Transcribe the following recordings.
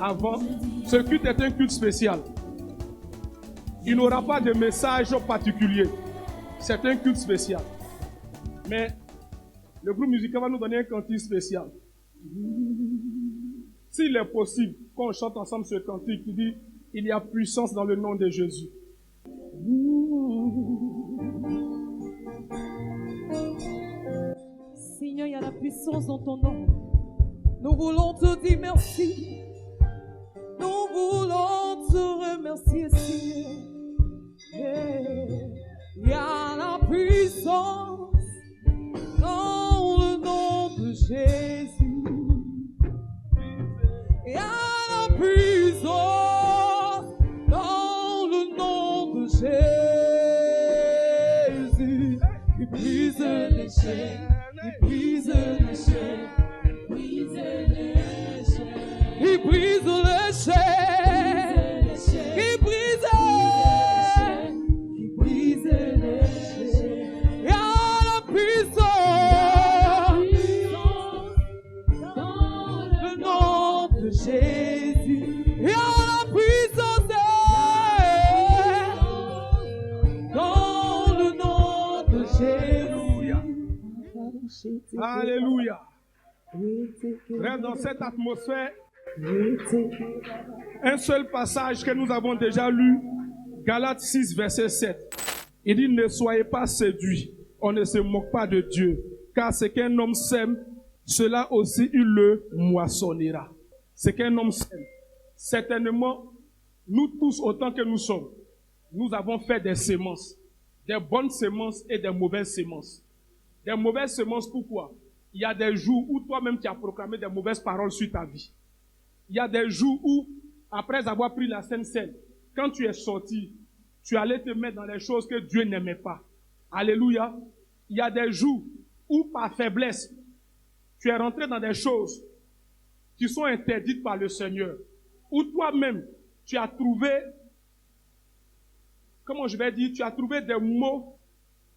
avant, ce culte est un culte spécial. Il n'aura pas de message particulier. C'est un culte spécial. Mais le groupe musical va nous donner un cantique spécial. S'il est possible qu'on chante ensemble ce cantique qui dit « Il y a puissance dans le nom de Jésus ». Seigneur, il y a la puissance dans ton nom. Nous voulons te dire merci. Nous voulons te remercier, Seigneur. Il y a la puissance dans le nom de Jésus. Il y a la puissance dans le nom de Jésus. Qui brise les chaînes, qui brise les chaînes, brise les chaînes, qui brise les chaînes, qui brise les chaînes. Il y a la puissance dans le nom de Jésus. Il y a la puissance dans le nom de Jésus. Alléluia. Frère, dans cette atmosphère, un seul passage que nous avons déjà lu, Galates 6, verset 7. Il dit, ne soyez pas séduits, on ne se moque pas de Dieu, car ce qu'un homme sème, cela aussi il le moissonnera. Ce qu'un homme sème. Certainement, nous tous, autant que nous sommes, nous avons fait des semences, des bonnes semences et des mauvaises semences. Des mauvaises semences, pourquoi? Il y a des jours où toi-même tu as proclamé des mauvaises paroles sur ta vie. Il y a des jours où, après avoir pris la Sainte Seine, quand tu es sorti, tu allais te mettre dans les choses que Dieu n'aimait pas. Alléluia. Il y a des jours où, par faiblesse, tu es rentré dans des choses qui sont interdites par le Seigneur. Où toi-même, tu as trouvé, comment je vais dire, tu as trouvé des mots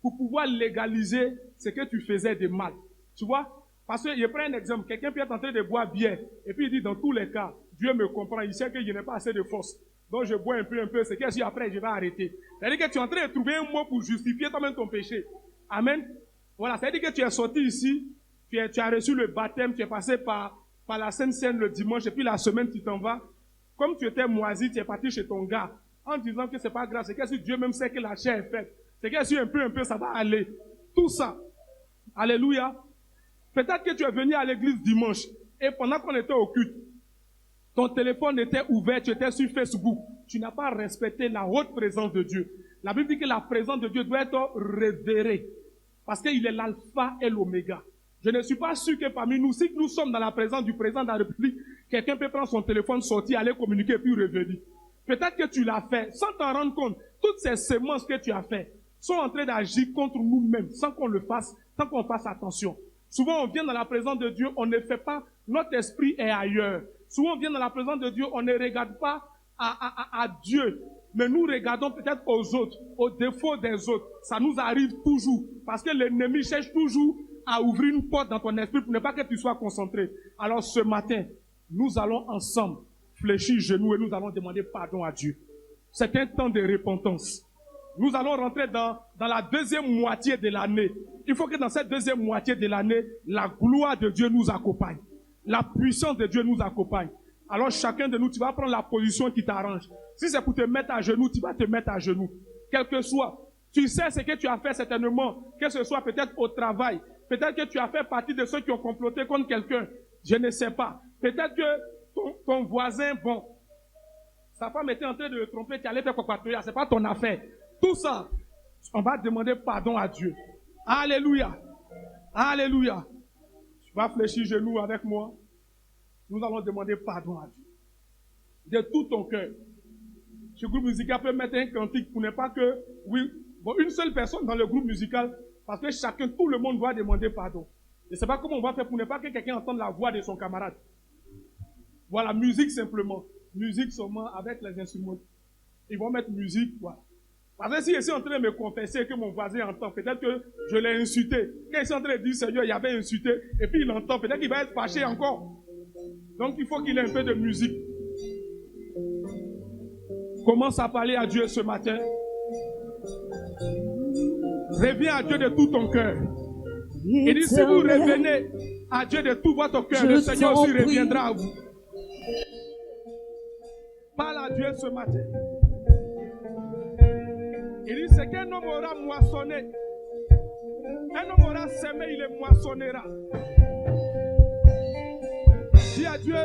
pour pouvoir légaliser ce que tu faisais de mal. Tu vois? Parce que, je prends un exemple, quelqu'un peut être en train de boire bière, et puis il dit, dans tous les cas, Dieu me comprend, il sait que je n'ai pas assez de force. Donc je bois un peu, c'est que si après je vais arrêter. C'est-à-dire que tu es en train de trouver un mot pour justifier toi-même ton péché. Amen. Voilà, c'est-à-dire que tu es sorti ici, tu as reçu le baptême, tu es passé par la Sainte Seine le dimanche, et puis la semaine tu t'en vas. Comme tu étais moisi, tu es parti chez ton gars, en disant que c'est pas grave, c'est que si Dieu même sait que la chair est faite, c'est que si un peu, ça va aller. Tout ça. Alléluia. Peut-être que tu es venu à l'église dimanche, et pendant qu'on était au culte, ton téléphone était ouvert, tu étais sur Facebook. Tu n'as pas respecté la haute présence de Dieu. La Bible dit que la présence de Dieu doit être révérée. Parce qu'il est l'alpha et l'oméga. Je ne suis pas sûr que parmi nous, si nous sommes dans la présence du président de la République, quelqu'un peut prendre son téléphone, sortir, aller communiquer, puis revenir. Peut-être que tu l'as fait, sans t'en rendre compte. Toutes ces semences que tu as fait sont en train d'agir contre nous-mêmes, sans qu'on le fasse, sans qu'on fasse attention. Souvent, on vient dans la présence de Dieu, on ne fait pas, notre esprit est ailleurs. Souvent, on vient dans la présence de Dieu, on ne regarde pas à Dieu, mais nous regardons peut-être aux autres, aux défauts des autres. Ça nous arrive toujours, parce que l'ennemi cherche toujours à ouvrir une porte dans ton esprit pour ne pas que tu sois concentré. Alors ce matin, nous allons ensemble fléchir genoux et nous allons demander pardon à Dieu. C'est un temps de repentance. Nous allons rentrer dans la deuxième moitié de l'année. Il faut que dans cette deuxième moitié de l'année, la gloire de Dieu nous accompagne. La puissance de Dieu nous accompagne. Alors chacun de nous, tu vas prendre la position qui t'arrange. Si c'est pour te mettre à genoux, tu vas te mettre à genoux. Quel que soit. Tu sais ce que tu as fait certainement, que ce soit peut-être au travail. Peut-être que tu as fait partie de ceux qui ont comploté contre quelqu'un. Je ne sais pas. Peut-être que ton voisin, bon, sa femme était en train de le tromper, tu allais faire quoi, c'est pas ton affaire. Tout ça, on va demander pardon à Dieu. Alléluia. Alléluia. Tu vas fléchir genoux avec moi. Nous allons demander pardon à Dieu. De tout ton cœur. Ce groupe musical peut mettre un cantique pour ne pas que, oui, bon, une seule personne dans le groupe musical, parce que chacun, tout le monde doit demander pardon. Je ne sais pas comment on va faire pour ne pas que quelqu'un entende la voix de son camarade. Voilà, musique simplement. Musique seulement avec les instruments. Ils vont mettre musique, voilà. Parce que si je suis en train de me confesser que mon voisin entend, peut-être que je l'ai insulté. Quand il est en train de dire Seigneur, il avait insulté, et puis il entend, peut-être qu'il va être fâché encore. Donc il faut qu'il ait un peu de musique. Commence à parler à Dieu ce matin. Reviens à Dieu de tout ton cœur. Il dit, si vous revenez à Dieu de tout votre cœur, le Seigneur aussi reviendra à vous. Parle à Dieu ce matin. Il dit, c'est qu'un homme aura moissonné. Un homme aura semé, il le moissonnera. Dis à Dieu,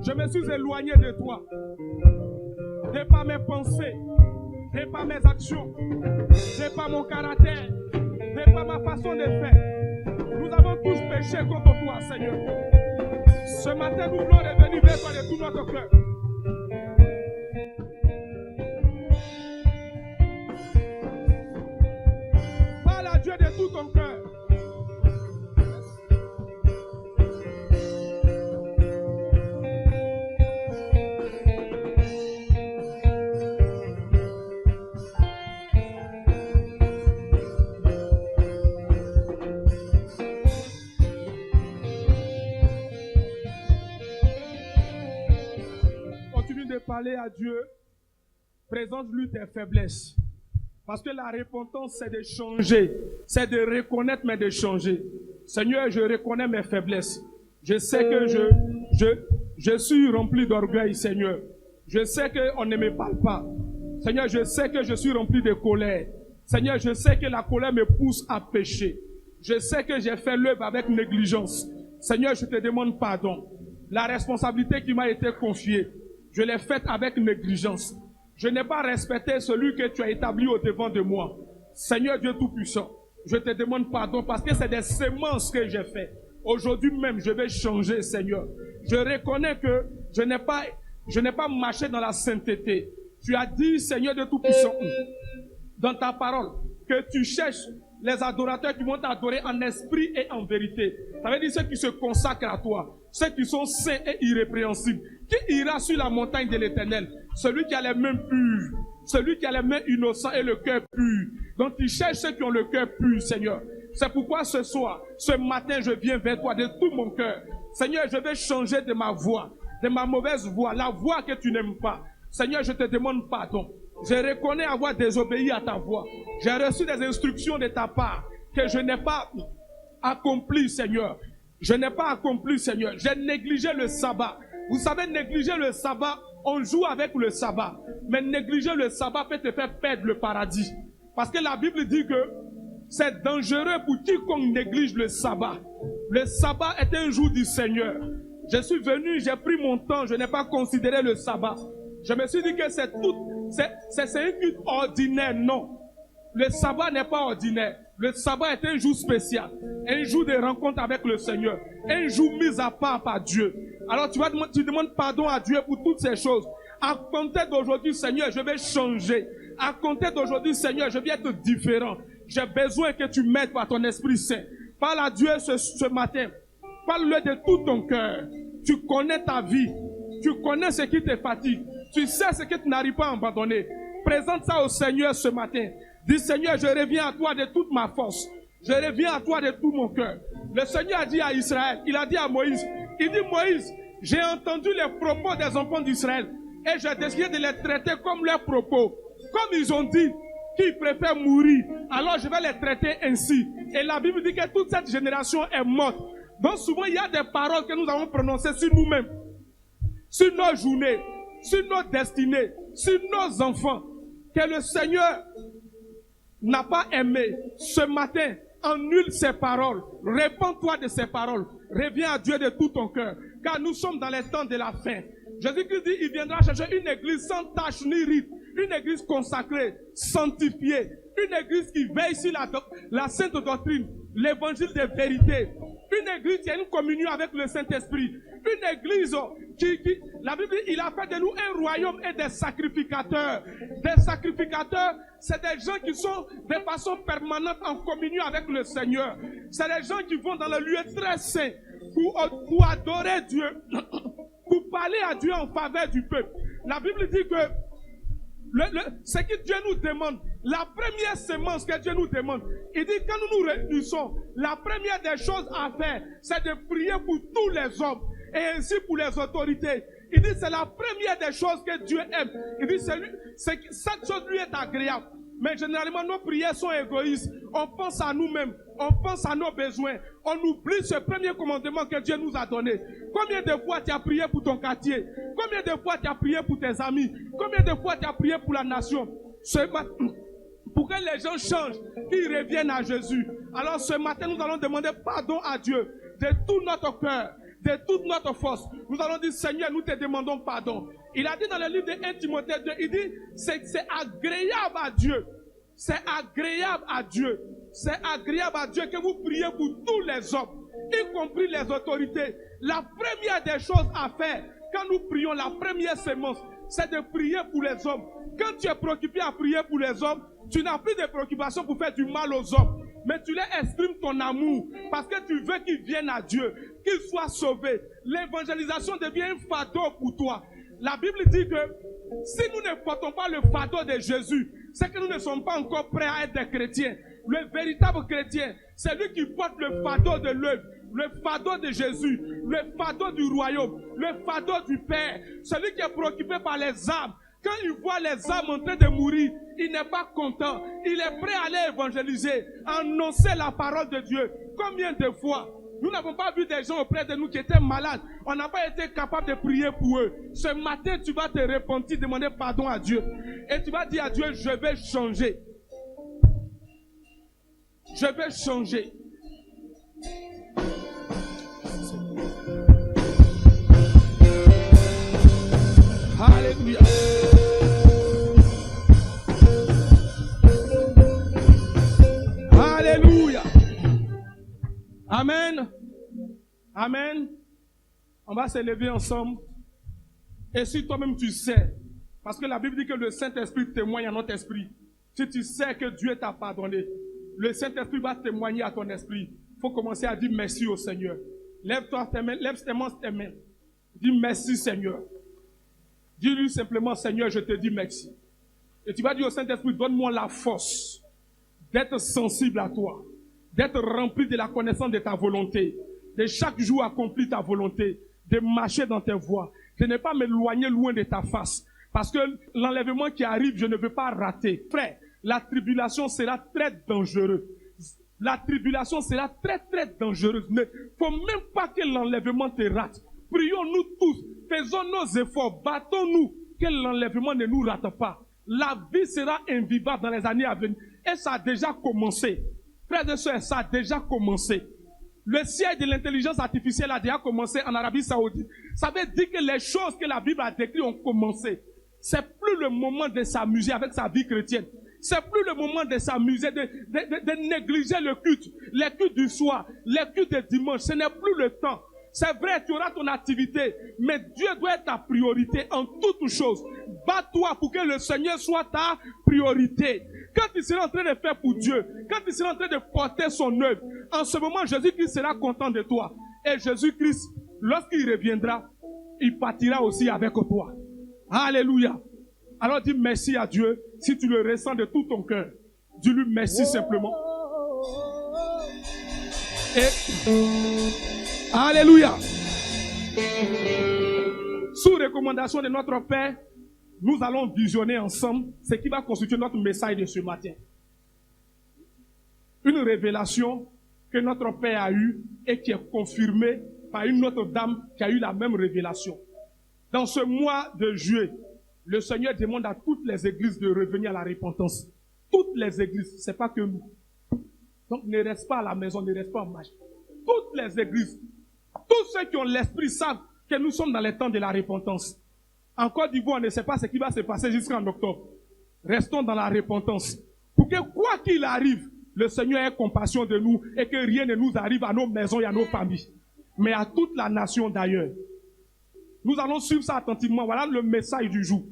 je me suis éloigné de toi. De par mes pensées, de par mes actions, de par mon caractère, de par ma façon de faire. Nous avons tous péché contre toi, Seigneur. Ce matin, nous voulons revenir vers toi de tout notre cœur. Parle à Dieu de tout ton cœur. Parler à Dieu, présente-lui tes faiblesses. Parce que la repentance, c'est de changer. C'est de reconnaître, mais de changer. Seigneur, je reconnais mes faiblesses. Je sais que je suis rempli d'orgueil, Seigneur. Je sais qu'on ne me parle pas. Seigneur, je sais que je suis rempli de colère. Seigneur, je sais que la colère me pousse à pécher. Je sais que j'ai fait l'œuvre avec négligence. Seigneur, je te demande pardon. La responsabilité qui m'a été confiée, je l'ai faite avec négligence. Je n'ai pas respecté celui que tu as établi au devant de moi. Seigneur Dieu Tout-Puissant, je te demande pardon parce que c'est des semences que j'ai fait. Aujourd'hui même, je vais changer, Seigneur. Je reconnais que je n'ai pas marché dans la sainteté. Tu as dit, Seigneur Dieu Tout-Puissant, dans ta parole, que tu cherches les adorateurs qui vont t'adorer en esprit et en vérité. Ça veut dire ceux qui se consacrent à toi, ceux qui sont saints et irrépréhensibles. Qui ira sur la montagne de l'Éternel? Celui qui a les mains pures, celui qui a les mains innocentes et le cœur pur. Donc il cherche ceux qui ont le cœur pur, Seigneur. C'est pourquoi ce soir, ce matin, je viens vers toi de tout mon cœur. Seigneur, je vais changer de ma voix, de ma mauvaise voix, la voix que tu n'aimes pas. Seigneur, je te demande pardon. Je reconnais avoir désobéi à ta voix. J'ai reçu des instructions de ta part que je n'ai pas accompli, Seigneur. Je n'ai pas accompli, Seigneur. J'ai négligé le sabbat. Vous savez, négliger le sabbat, on joue avec le sabbat. Mais négliger le sabbat peut te faire perdre le paradis. Parce que la Bible dit que c'est dangereux pour quiconque néglige le sabbat. Le sabbat est un jour du Seigneur. Je suis venu, j'ai pris mon temps, je n'ai pas considéré le sabbat. Je me suis dit que c'est une culte ordinaire. Non. Le sabbat n'est pas ordinaire. Le sabbat est un jour spécial. Un jour de rencontre avec le Seigneur. Un jour mis à part par Dieu. Alors tu demandes pardon à Dieu pour toutes ces choses. À compter d'aujourd'hui, Seigneur, je vais changer. À compter d'aujourd'hui, Seigneur, je vais être différent. J'ai besoin que tu m'aides par ton Esprit Saint. Parle à Dieu ce matin. Parle-le de tout ton cœur. Tu connais ta vie. Tu connais ce qui te fatigue. Tu sais ce que tu n'arrives pas à abandonner. Présente ça au Seigneur ce matin. Dis, Seigneur, je reviens à toi de toute ma force. Je reviens à toi de tout mon cœur. Le Seigneur a dit à Israël, il a dit à Moïse, il dit, Moïse, j'ai entendu les propos des enfants d'Israël et j'ai décidé de les traiter comme leurs propos. Comme ils ont dit qu'ils préfèrent mourir, alors je vais les traiter ainsi. Et la Bible dit que toute cette génération est morte. Donc souvent, il y a des paroles que nous avons prononcées sur nous-mêmes, sur nos journées, sur nos destinées, sur nos enfants, que le Seigneur n'a pas aimé. Ce matin, annule ces paroles. Répands-toi de ces paroles. Reviens à Dieu de tout ton cœur. Car nous sommes dans les temps de la fin. Jésus-Christ dit, il viendra chercher une église sans tache ni rite. Une église consacrée, sanctifiée. Une église qui veille sur la sainte doctrine, l'évangile de vérité. Une église qui a une communion avec le Saint-Esprit. Une église la Bible dit, il a fait de nous un royaume et des sacrificateurs. Des sacrificateurs, c'est des gens qui sont de façon permanente en communion avec le Seigneur. C'est des gens qui vont dans le lieu très saint pour adorer Dieu, pour parler à Dieu en faveur du peuple. La Bible dit que ce que Dieu nous demande, la première semence que Dieu nous demande, il dit quand nous nous réunissons, la première des choses à faire, c'est de prier pour tous les hommes et ainsi pour les autorités. Il dit, c'est la première des choses que Dieu aime. Il dit, cette chose lui est agréable. Mais généralement, nos prières sont égoïstes. On pense à nous-mêmes. On pense à nos besoins. On oublie ce premier commandement que Dieu nous a donné. Combien de fois tu as prié pour ton quartier? Combien de fois tu as prié pour tes amis? Combien de fois tu as prié pour la nation? Pour que les gens changent, qu'ils reviennent à Jésus. Alors ce matin, nous allons demander pardon à Dieu de tout notre cœur, de toute notre force. Nous allons dire, Seigneur, nous te demandons pardon. Il a dit dans le livre de 1 Timothée 2, il dit, c'est agréable à Dieu. C'est agréable à Dieu. C'est agréable à Dieu que vous priez pour tous les hommes, y compris les autorités. La première des choses à faire, quand nous prions, la première sémence, c'est de prier pour les hommes. Quand tu es préoccupé à prier pour les hommes, tu n'as plus de préoccupation pour faire du mal aux hommes. Mais tu leur exprimes ton amour parce que tu veux qu'ils viennent à Dieu, qu'ils soient sauvés. L'évangélisation devient un fardeau pour toi. La Bible dit que si nous ne portons pas le fardeau de Jésus, c'est que nous ne sommes pas encore prêts à être des chrétiens. Le véritable chrétien, c'est lui qui porte le fardeau de l'œuvre, le fardeau de Jésus, le fardeau du royaume, le fardeau du Père. Celui qui est préoccupé par les âmes. Quand il voit les âmes en train de mourir, il n'est pas content. Il est prêt à aller évangéliser, annoncer la parole de Dieu. Combien de fois nous n'avons pas vu des gens auprès de nous qui étaient malades. On n'a pas été capable de prier pour eux. Ce matin, tu vas te repentir, demander pardon à Dieu. Et tu vas dire à Dieu, je vais changer. Je vais changer. Alléluia. Alléluia. Amen. Amen. On va s'élever ensemble. Et si toi-même tu sais, parce que la Bible dit que le Saint-Esprit témoigne à notre esprit. Si tu sais que Dieu t'a pardonné, le Saint-Esprit va témoigner à ton esprit. Il faut commencer à dire merci au Seigneur. Lève-toi tes mains, lève tes mains. Dis merci Seigneur. Dis-lui simplement, Seigneur, je te dis merci. Et tu vas dire au Saint-Esprit, donne-moi la force d'être sensible à toi, d'être rempli de la connaissance de ta volonté, de chaque jour accomplir ta volonté, de marcher dans tes voies, de ne pas m'éloigner loin de ta face. Parce que l'enlèvement qui arrive, je ne veux pas rater. Frère, la tribulation sera très dangereuse. La tribulation sera très, très dangereuse. Il ne faut même pas que l'enlèvement te rate. Prions-nous tous, faisons nos efforts, battons-nous, que l'enlèvement ne nous rate pas. La vie sera invivable dans les années à venir. Et ça a déjà commencé. Frères et sœurs, ça a déjà commencé. Le siège de l'intelligence artificielle a déjà commencé en Arabie Saoudite. Ça veut dire que les choses que la Bible a décrites ont commencé. C'est plus le moment de s'amuser avec sa vie chrétienne. C'est plus le moment de s'amuser, de négliger le culte. Les cultes du soir, les cultes du dimanche, ce n'est plus le temps. C'est vrai, tu auras ton activité, mais Dieu doit être ta priorité en toutes choses. Bats-toi pour que le Seigneur soit ta priorité. Quand tu seras en train de faire pour Dieu, quand tu seras en train de porter son œuvre, en ce moment, Jésus-Christ sera content de toi. Et Jésus-Christ, lorsqu'il reviendra, il partira aussi avec toi. Alléluia. Alors dis merci à Dieu si tu le ressens de tout ton cœur. Dis-lui merci simplement. Et alléluia. Sous recommandation de notre Père, nous allons visionner ensemble ce qui va constituer notre message de ce matin. Une révélation que notre Père a eue et qui est confirmée par une autre dame qui a eu la même révélation. Dans ce mois de juillet, le Seigneur demande à toutes les églises de revenir à la repentance. Toutes les églises, c'est pas que nous. Donc ne reste pas à la maison, ne reste pas en marche. Toutes les églises, tous ceux qui ont l'esprit savent que nous sommes dans les temps de la repentance. En Côte d'Ivoire, on ne sait pas ce qui va se passer jusqu'en octobre. Restons dans la repentance. Pour que quoi qu'il arrive, le Seigneur ait compassion de nous et que rien ne nous arrive à nos maisons et à nos familles. Mais à toute la nation d'ailleurs. Nous allons suivre ça attentivement. Voilà le message du jour.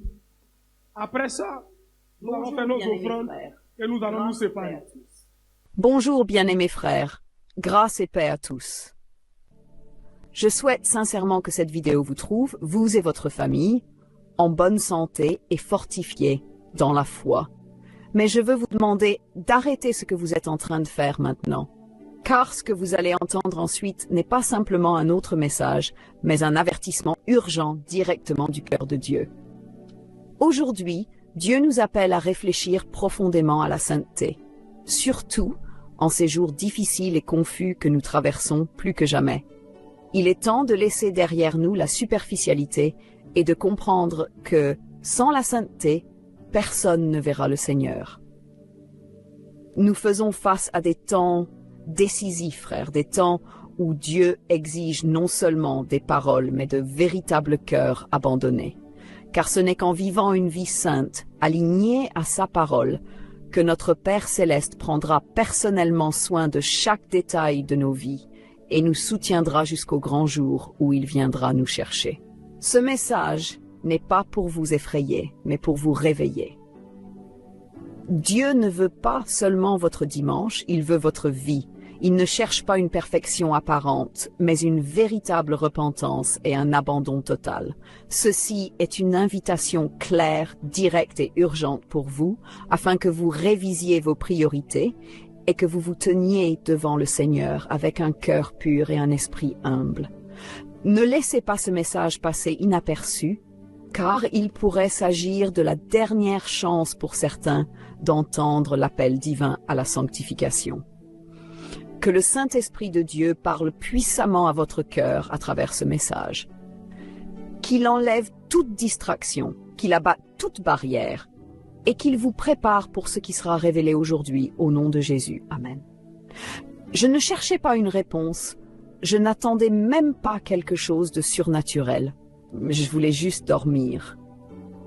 Après ça, nous allons faire nos offrandes et nous allons nous séparer. Bonjour bien-aimés frères, grâce et paix à tous. Je souhaite sincèrement que cette vidéo vous trouve, vous et votre famille, en bonne santé et fortifiés dans la foi. Mais je veux vous demander d'arrêter ce que vous êtes en train de faire maintenant. Car ce que vous allez entendre ensuite n'est pas simplement un autre message, mais un avertissement urgent directement du cœur de Dieu. Aujourd'hui, Dieu nous appelle à réfléchir profondément à la sainteté, surtout en ces jours difficiles et confus que nous traversons plus que jamais. Il est temps de laisser derrière nous la superficialité et de comprendre que, sans la sainteté, personne ne verra le Seigneur. Nous faisons face à des temps décisifs, frères, des temps où Dieu exige non seulement des paroles, mais de véritables cœurs abandonnés. Car ce n'est qu'en vivant une vie sainte, alignée à sa parole, que notre Père céleste prendra personnellement soin de chaque détail de nos vies et nous soutiendra jusqu'au grand jour où il viendra nous chercher. Ce message n'est pas pour vous effrayer, mais pour vous réveiller. Dieu ne veut pas seulement votre dimanche, il veut votre vie. Il ne cherche pas une perfection apparente, mais une véritable repentance et un abandon total. Ceci est une invitation claire, directe et urgente pour vous, afin que vous révisiez vos priorités et que vous vous teniez devant le Seigneur avec un cœur pur et un esprit humble. Ne laissez pas ce message passer inaperçu, car il pourrait s'agir de la dernière chance pour certains d'entendre l'appel divin à la sanctification. Que le Saint-Esprit de Dieu parle puissamment à votre cœur à travers ce message. Qu'il enlève toute distraction, qu'il abatte toute barrière et qu'il vous prépare pour ce qui sera révélé aujourd'hui au nom de Jésus. Amen. Je ne cherchais pas une réponse, je n'attendais même pas quelque chose de surnaturel. Je voulais juste dormir.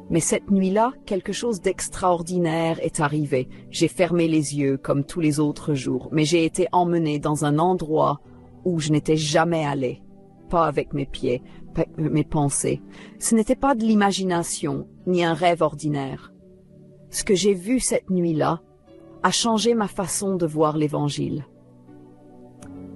Mais cette nuit-là, quelque chose d'extraordinaire est arrivé. J'ai fermé les yeux comme tous les autres jours, mais j'ai été emmené dans un endroit où je n'étais jamais allé. Pas avec mes pieds, pas mes pensées. Ce n'était pas de l'imagination, ni un rêve ordinaire. Ce que j'ai vu cette nuit-là a changé ma façon de voir l'Évangile.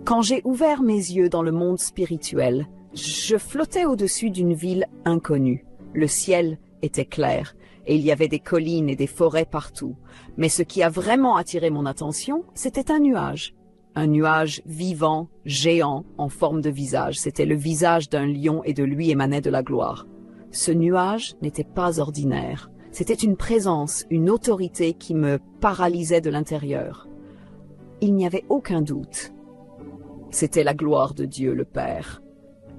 Quand j'ai ouvert mes yeux dans le monde spirituel, je flottais au-dessus d'une ville inconnue. Le ciel était clair, et il y avait des collines et des forêts partout. Mais ce qui a vraiment attiré mon attention, c'était un nuage. Un nuage vivant, géant, en forme de visage. C'était le visage d'un lion et de lui émanait de la gloire. Ce nuage n'était pas ordinaire. C'était une présence, une autorité qui me paralysait de l'intérieur. Il n'y avait aucun doute. C'était la gloire de Dieu le Père.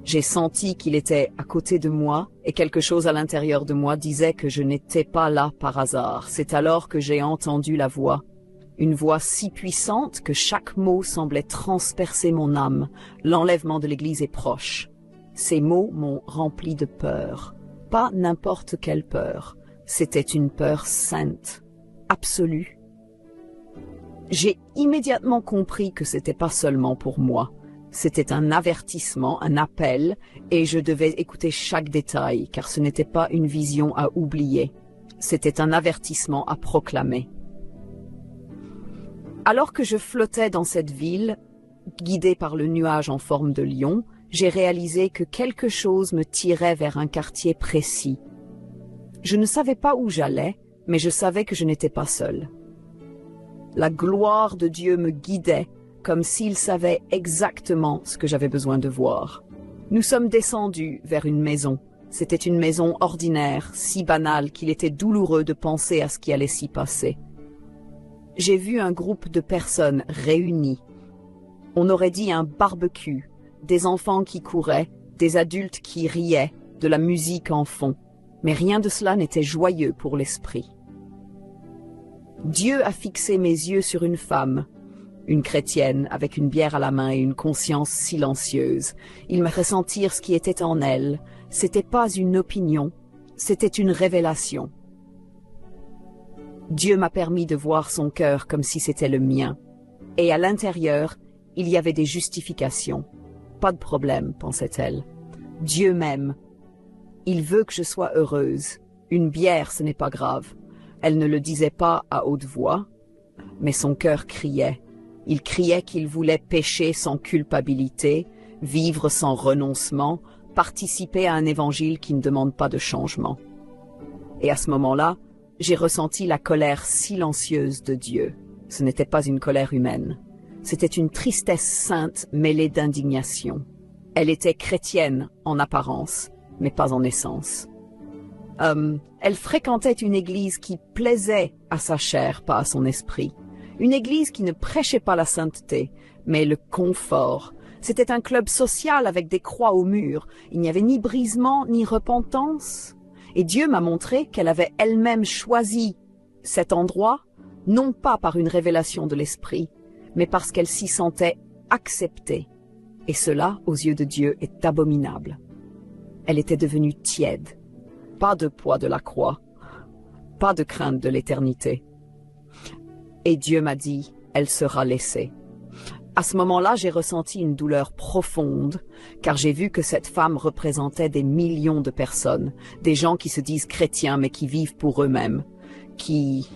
J'ai senti qu'il était à côté de moi et quelque chose à l'intérieur de moi disait que je n'étais pas là par hasard. C'est alors que j'ai entendu la voix. Une voix si puissante que chaque mot semblait transpercer mon âme. L'enlèvement de l'Église est proche. Ces mots m'ont rempli de peur. Pas n'importe quelle peur. C'était une peur sainte, absolue. J'ai immédiatement compris que c'était pas seulement pour moi. C'était un avertissement, un appel, et je devais écouter chaque détail, car ce n'était pas une vision à oublier. C'était un avertissement à proclamer. Alors que je flottais dans cette ville, guidée par le nuage en forme de lion, j'ai réalisé que quelque chose me tirait vers un quartier précis. Je ne savais pas où j'allais, mais je savais que je n'étais pas seul. La gloire de Dieu me guidait, comme s'il savait exactement ce que j'avais besoin de voir. Nous sommes descendus vers une maison. C'était une maison ordinaire, si banale qu'il était douloureux de penser à ce qui allait s'y passer. J'ai vu un groupe de personnes réunies. On aurait dit un barbecue, des enfants qui couraient, des adultes qui riaient, de la musique en fond. Mais rien de cela n'était joyeux pour l'esprit. Dieu a fixé mes yeux sur une femme, une chrétienne avec une bière à la main et une conscience silencieuse. Il m'a fait sentir ce qui était en elle. C'était pas une opinion, c'était une révélation. Dieu m'a permis de voir son cœur comme si c'était le mien. Et à l'intérieur, il y avait des justifications. Pas de problème, pensait-elle. Dieu m'aime. Il veut que je sois heureuse. Une bière, ce n'est pas grave. Elle ne le disait pas à haute voix, mais son cœur criait. Il criait qu'il voulait pécher sans culpabilité, vivre sans renoncement, participer à un évangile qui ne demande pas de changement. Et à ce moment-là, j'ai ressenti la colère silencieuse de Dieu. Ce n'était pas une colère humaine. C'était une tristesse sainte mêlée d'indignation. Elle était chrétienne en apparence, mais pas en essence. Elle fréquentait une église qui plaisait à sa chair, pas à son esprit. Une église qui ne prêchait pas la sainteté, mais le confort. C'était un club social avec des croix au mur. Il n'y avait ni brisement, ni repentance. Et Dieu m'a montré qu'elle avait elle-même choisi cet endroit, non pas par une révélation de l'esprit, mais parce qu'elle s'y sentait acceptée. Et cela, aux yeux de Dieu, est abominable. Elle était devenue tiède. Pas de poids de la croix, pas de crainte de l'éternité. Et Dieu m'a dit, elle sera laissée. À ce moment-là, j'ai ressenti une douleur profonde, car j'ai vu que cette femme représentait des millions de personnes, des gens qui se disent chrétiens mais qui vivent pour eux-mêmes, qui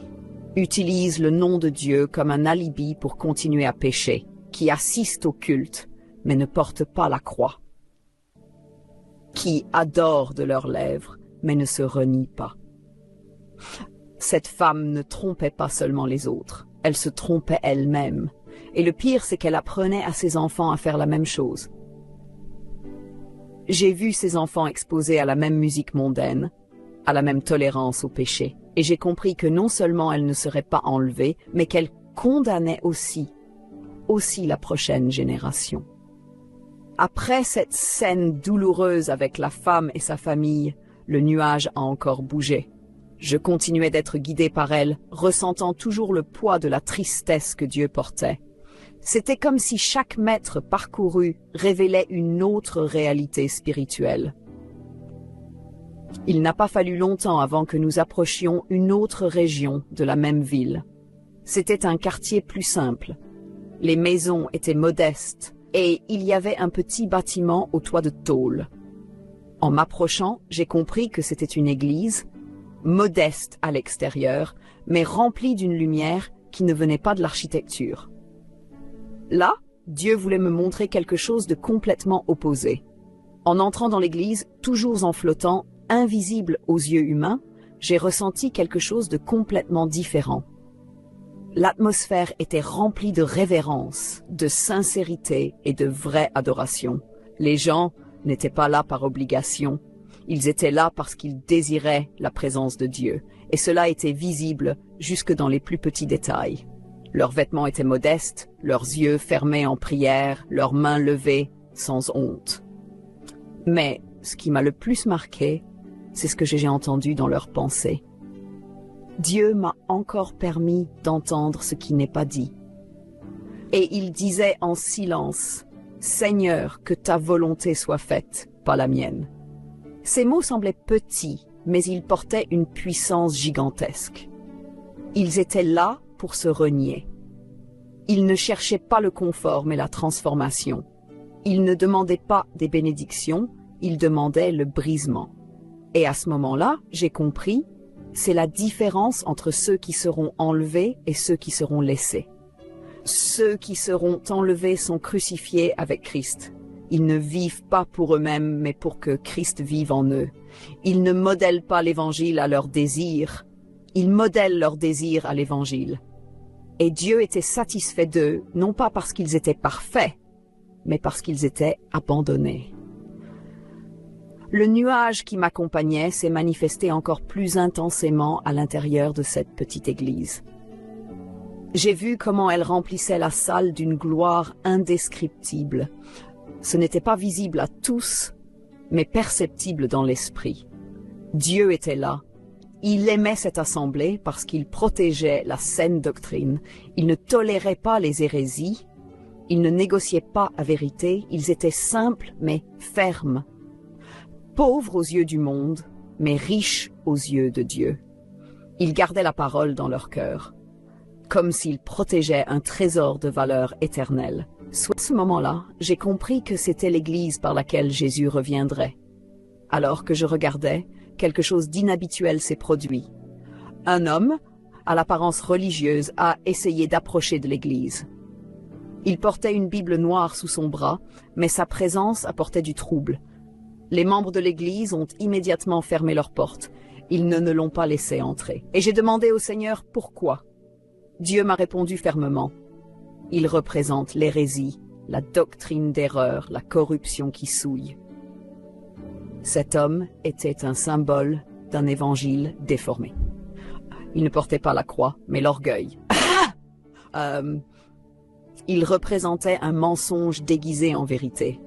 utilisent le nom de Dieu comme un alibi pour continuer à pécher, qui assistent au culte mais ne portent pas la croix, qui adorent de leurs lèvres mais ne se renient pas. Cette femme ne trompait pas seulement les autres, elle se trompait elle-même. Et le pire, c'est qu'elle apprenait à ses enfants à faire la même chose. J'ai vu ces enfants exposés à la même musique mondaine, à la même tolérance au péché. Et j'ai compris que non seulement elle ne serait pas enlevée, mais qu'elle condamnait aussi la prochaine génération. Après cette scène douloureuse avec la femme et sa famille, le nuage a encore bougé. Je continuais d'être guidé par elle, ressentant toujours le poids de la tristesse que Dieu portait. C'était comme si chaque mètre parcouru révélait une autre réalité spirituelle. Il n'a pas fallu longtemps avant que nous approchions une autre région de la même ville. C'était un quartier plus simple. Les maisons étaient modestes et il y avait un petit bâtiment au toit de tôle. En m'approchant, j'ai compris que c'était une église, modeste à l'extérieur, mais remplie d'une lumière qui ne venait pas de l'architecture. Là, Dieu voulait me montrer quelque chose de complètement opposé. En entrant dans l'église, toujours en flottant, invisible aux yeux humains, j'ai ressenti quelque chose de complètement différent. L'atmosphère était remplie de révérence, de sincérité et de vraie adoration. Les gens n'étaient pas là par obligation. Ils étaient là parce qu'ils désiraient la présence de Dieu, et cela était visible jusque dans les plus petits détails. Leurs vêtements étaient modestes, leurs yeux fermés en prière, leurs mains levées, sans honte. Mais ce qui m'a le plus marqué, c'est ce que j'ai entendu dans leurs pensées. Dieu m'a encore permis d'entendre ce qui n'est pas dit. Et il disait en silence, « Seigneur, que ta volonté soit faite, pas la mienne. » Ces mots semblaient petits, mais ils portaient une puissance gigantesque. Ils étaient là pour se renier. Ils ne cherchaient pas le confort, mais la transformation. Ils ne demandaient pas des bénédictions, ils demandaient le brisement. Et à ce moment-là, j'ai compris, c'est la différence entre ceux qui seront enlevés et ceux qui seront laissés. Ceux qui seront enlevés sont crucifiés avec Christ. Ils ne vivent pas pour eux-mêmes, mais pour que Christ vive en eux. Ils ne modèlent pas l'Évangile à leur désir. Ils modèlent leur désir à l'Évangile. Et Dieu était satisfait d'eux, non pas parce qu'ils étaient parfaits, mais parce qu'ils étaient abandonnés. Le nuage qui m'accompagnait s'est manifesté encore plus intensément à l'intérieur de cette petite église. J'ai vu comment elle remplissait la salle d'une gloire indescriptible. Ce n'était pas visible à tous, mais perceptible dans l'esprit. Dieu était là. Il aimait cette assemblée parce qu'il protégeait la saine doctrine. Il ne tolérait pas les hérésies. Il ne négociait pas à vérité. Ils étaient simples mais fermes. Pauvres aux yeux du monde, mais riches aux yeux de Dieu. Ils gardaient la parole dans leur cœur, comme s'ils protégeaient un trésor de valeur éternelle. Soit à ce moment-là, j'ai compris que c'était l'Église par laquelle Jésus reviendrait. Alors que je regardais, quelque chose d'inhabituel s'est produit. Un homme, à l'apparence religieuse, a essayé d'approcher de l'Église. Il portait une Bible noire sous son bras, mais sa présence apportait du trouble. Les membres de l'Église ont immédiatement fermé leurs portes. Ils ne l'ont pas laissé entrer. Et j'ai demandé au Seigneur pourquoi. Dieu m'a répondu fermement. Il représente l'hérésie, la doctrine d'erreur, la corruption qui souille. Cet homme était un symbole d'un évangile déformé. Il ne portait pas la croix, mais l'orgueil. Il représentait un mensonge déguisé en vérité.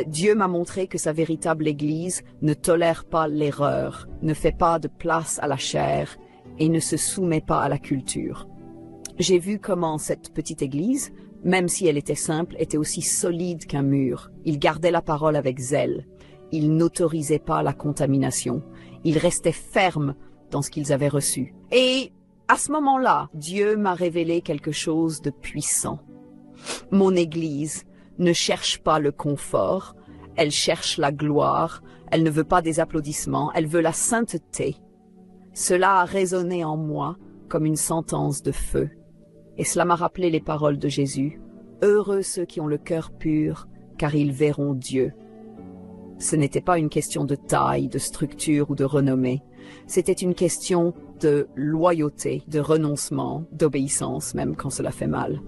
Dieu m'a montré que sa véritable Église ne tolère pas l'erreur, ne fait pas de place à la chair et ne se soumet pas à la culture. J'ai vu comment cette petite Église, même si elle était simple, était aussi solide qu'un mur. Il gardait la parole avec zèle. Il n'autorisait pas la contamination. Il restait ferme dans ce qu'ils avaient reçu. Et à ce moment-là, Dieu m'a révélé quelque chose de puissant. Mon Église ne cherche pas le confort, elle cherche la gloire, elle ne veut pas des applaudissements, elle veut la sainteté. Cela a résonné en moi comme une sentence de feu. Et cela m'a rappelé les paroles de Jésus. Heureux ceux qui ont le cœur pur, car ils verront Dieu. Ce n'était pas une question de taille, de structure ou de renommée. C'était une question de loyauté, de renoncement, d'obéissance, même quand cela fait mal.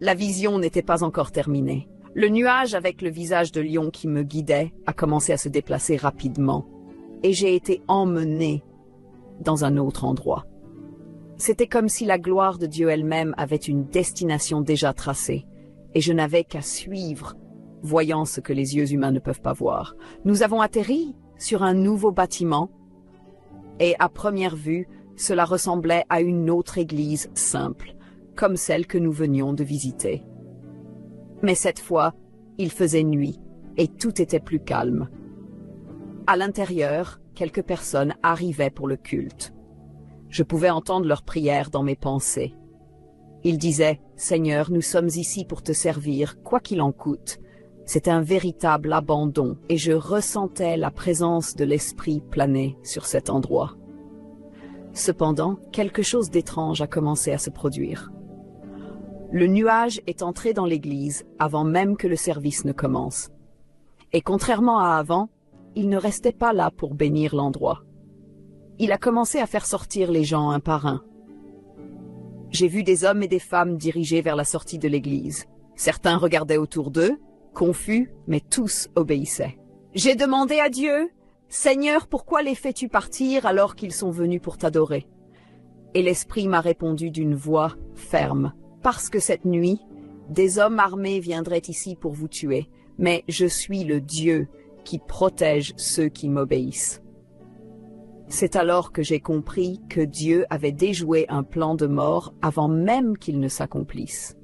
La vision n'était pas encore terminée. Le nuage avec le visage de lion qui me guidait a commencé à se déplacer rapidement. Et j'ai été emmenée dans un autre endroit. C'était comme si la gloire de Dieu elle-même avait une destination déjà tracée. Et je n'avais qu'à suivre, voyant ce que les yeux humains ne peuvent pas voir. Nous avons atterri sur un nouveau bâtiment. Et à première vue, cela ressemblait à une autre église simple, comme celle que nous venions de visiter. Mais cette fois, il faisait nuit, et tout était plus calme. À l'intérieur, quelques personnes arrivaient pour le culte. Je pouvais entendre leurs prières dans mes pensées. Ils disaient, « Seigneur, nous sommes ici pour te servir, quoi qu'il en coûte. » C'est un véritable abandon, et je ressentais la présence de l'Esprit planer sur cet endroit. Cependant, quelque chose d'étrange a commencé à se produire. Le nuage est entré dans l'église avant même que le service ne commence. Et contrairement à avant, il ne restait pas là pour bénir l'endroit. Il a commencé à faire sortir les gens un par un. J'ai vu des hommes et des femmes dirigés vers la sortie de l'église. Certains regardaient autour d'eux, confus, mais tous obéissaient. J'ai demandé à Dieu, « Seigneur, pourquoi les fais-tu partir alors qu'ils sont venus pour t'adorer ?» Et l'Esprit m'a répondu d'une voix ferme. Parce que cette nuit, des hommes armés viendraient ici pour vous tuer, mais je suis le Dieu qui protège ceux qui m'obéissent. C'est alors que j'ai compris que Dieu avait déjoué un plan de mort avant même qu'il ne s'accomplisse.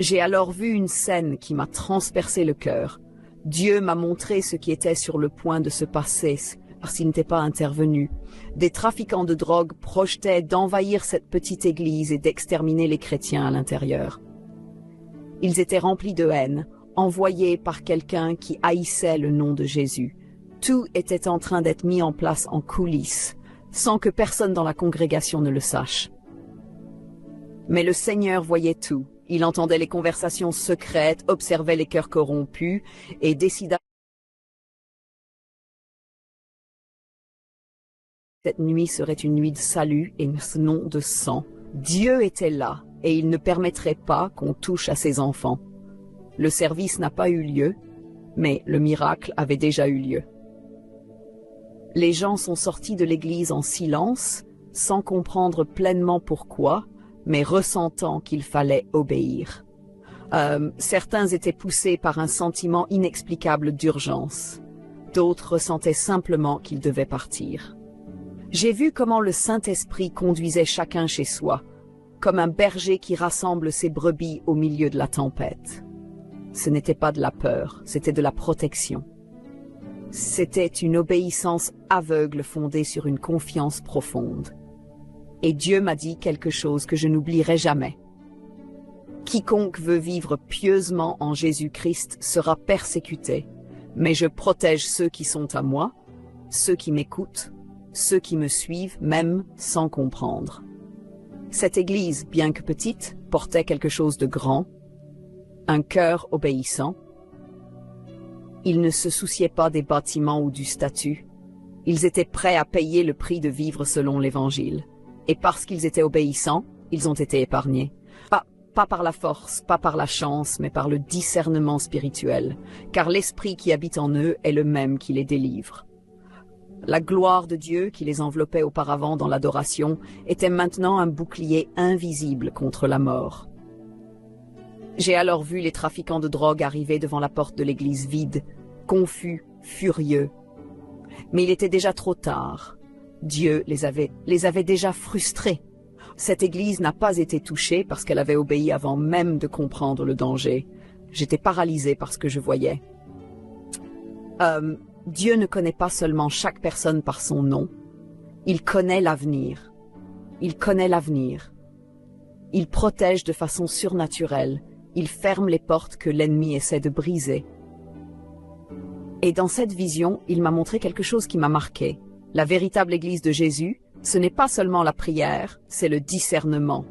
J'ai alors vu une scène qui m'a transpercé le cœur. Dieu m'a montré ce qui était sur le point de se passer, parce qu'il n'était pas intervenu. Des trafiquants de drogue projetaient d'envahir cette petite église et d'exterminer les chrétiens à l'intérieur. Ils étaient remplis de haine, envoyés par quelqu'un qui haïssait le nom de Jésus. Tout était en train d'être mis en place en coulisses, sans que personne dans la congrégation ne le sache. Mais le Seigneur voyait tout. Il entendait les conversations secrètes, observait les cœurs corrompus et décida. Cette nuit serait une nuit de salut et non de sang. Dieu était là et il ne permettrait pas qu'on touche à ses enfants. Le service n'a pas eu lieu, mais le miracle avait déjà eu lieu. Les gens sont sortis de l'église en silence, sans comprendre pleinement pourquoi, mais ressentant qu'il fallait obéir. Certains étaient poussés par un sentiment inexplicable d'urgence. D'autres ressentaient simplement qu'ils devaient partir. J'ai vu comment le Saint-Esprit conduisait chacun chez soi, comme un berger qui rassemble ses brebis au milieu de la tempête. Ce n'était pas de la peur, c'était de la protection. C'était une obéissance aveugle fondée sur une confiance profonde. Et Dieu m'a dit quelque chose que je n'oublierai jamais. Quiconque veut vivre pieusement en Jésus-Christ sera persécuté, mais je protège ceux qui sont à moi, ceux qui m'écoutent, ceux qui me suivent même sans comprendre. Cette église, bien que petite, portait quelque chose de grand, un cœur obéissant. Ils ne se souciaient pas des bâtiments ou du statut. Ils étaient prêts à payer le prix de vivre selon l'Évangile. Et parce qu'ils étaient obéissants, ils ont été épargnés. Pas par la force, pas par la chance, mais par le discernement spirituel, car l'esprit qui habite en eux est le même qui les délivre. La gloire de Dieu qui les enveloppait auparavant dans l'adoration était maintenant un bouclier invisible contre la mort. J'ai alors vu les trafiquants de drogue arriver devant la porte de l'église vide, confus, furieux. Mais il était déjà trop tard. Dieu les avait déjà frustrés. Cette église n'a pas été touchée parce qu'elle avait obéi avant même de comprendre le danger. J'étais paralysée par ce que je voyais. Dieu ne connaît pas seulement chaque personne par son nom. Il connaît l'avenir. Il connaît l'avenir. Il protège de façon surnaturelle. Il ferme les portes que l'ennemi essaie de briser. Et dans cette vision, il m'a montré quelque chose qui m'a marqué. La véritable église de Jésus, ce n'est pas seulement la prière, c'est le discernement.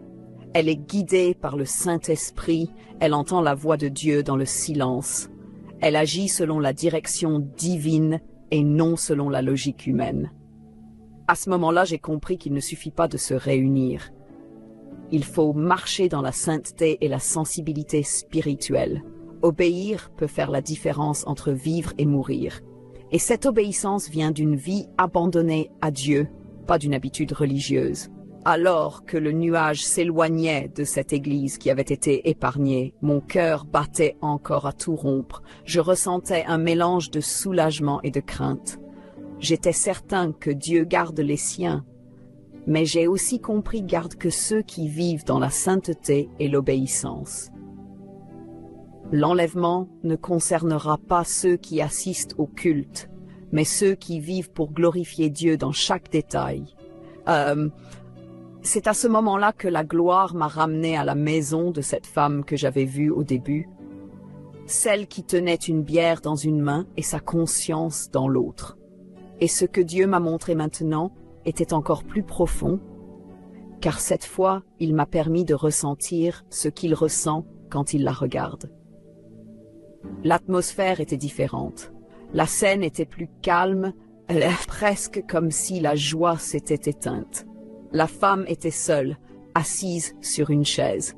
Elle est guidée par le Saint-Esprit, elle entend la voix de Dieu dans le silence. Elle agit selon la direction divine et non selon la logique humaine. À ce moment-là, j'ai compris qu'il ne suffit pas de se réunir. Il faut marcher dans la sainteté et la sensibilité spirituelle. Obéir peut faire la différence entre vivre et mourir. Et cette obéissance vient d'une vie abandonnée à Dieu, pas d'une habitude religieuse. Alors que le nuage s'éloignait de cette église qui avait été épargnée, mon cœur battait encore à tout rompre. Je ressentais un mélange de soulagement et de crainte. J'étais certain que Dieu garde les siens, mais j'ai aussi compris garde que ceux qui vivent dans la sainteté et l'obéissance. L'enlèvement ne concernera pas ceux qui assistent au culte, mais ceux qui vivent pour glorifier Dieu dans chaque détail. C'est à ce moment-là que la gloire m'a ramené à la maison de cette femme que j'avais vue au début, celle qui tenait une bière dans une main et sa conscience dans l'autre. Et ce que Dieu m'a montré maintenant était encore plus profond, car cette fois, il m'a permis de ressentir ce qu'il ressent quand il la regarde. L'atmosphère était différente. La scène était plus calme, presque comme si la joie s'était éteinte. La femme était seule, assise sur une chaise.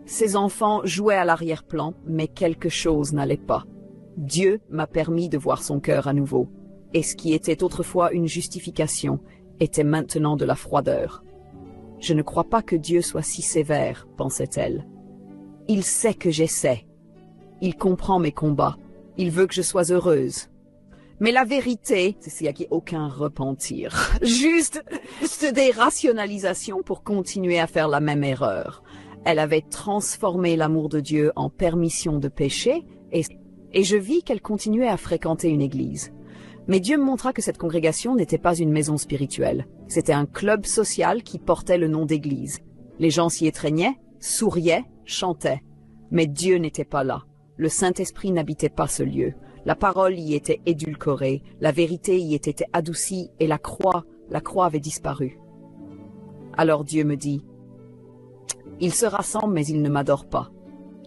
Ses enfants jouaient à l'arrière-plan, mais quelque chose n'allait pas. Dieu m'a permis de voir son cœur à nouveau, et ce qui était autrefois une justification était maintenant de la froideur. Je ne crois pas que Dieu soit si sévère, pensait-elle. Il sait que j'essaie. Il comprend mes combats. Il veut que je sois heureuse. Mais la vérité, c'est qu'il n'y a aucun repentir. Juste des rationalisations pour continuer à faire la même erreur. Elle avait transformé l'amour de Dieu en permission de pécher et je vis qu'elle continuait à fréquenter une église. Mais Dieu me montra que cette congrégation n'était pas une maison spirituelle. C'était un club social qui portait le nom d'église. Les gens s'y étreignaient, souriaient, chantaient. Mais Dieu n'était pas là. Le Saint-Esprit n'habitait pas ce lieu. La parole y était édulcorée, la vérité y était adoucie et la croix avait disparu. Alors Dieu me dit, « Ils se rassemblent mais ils ne m'adorent pas.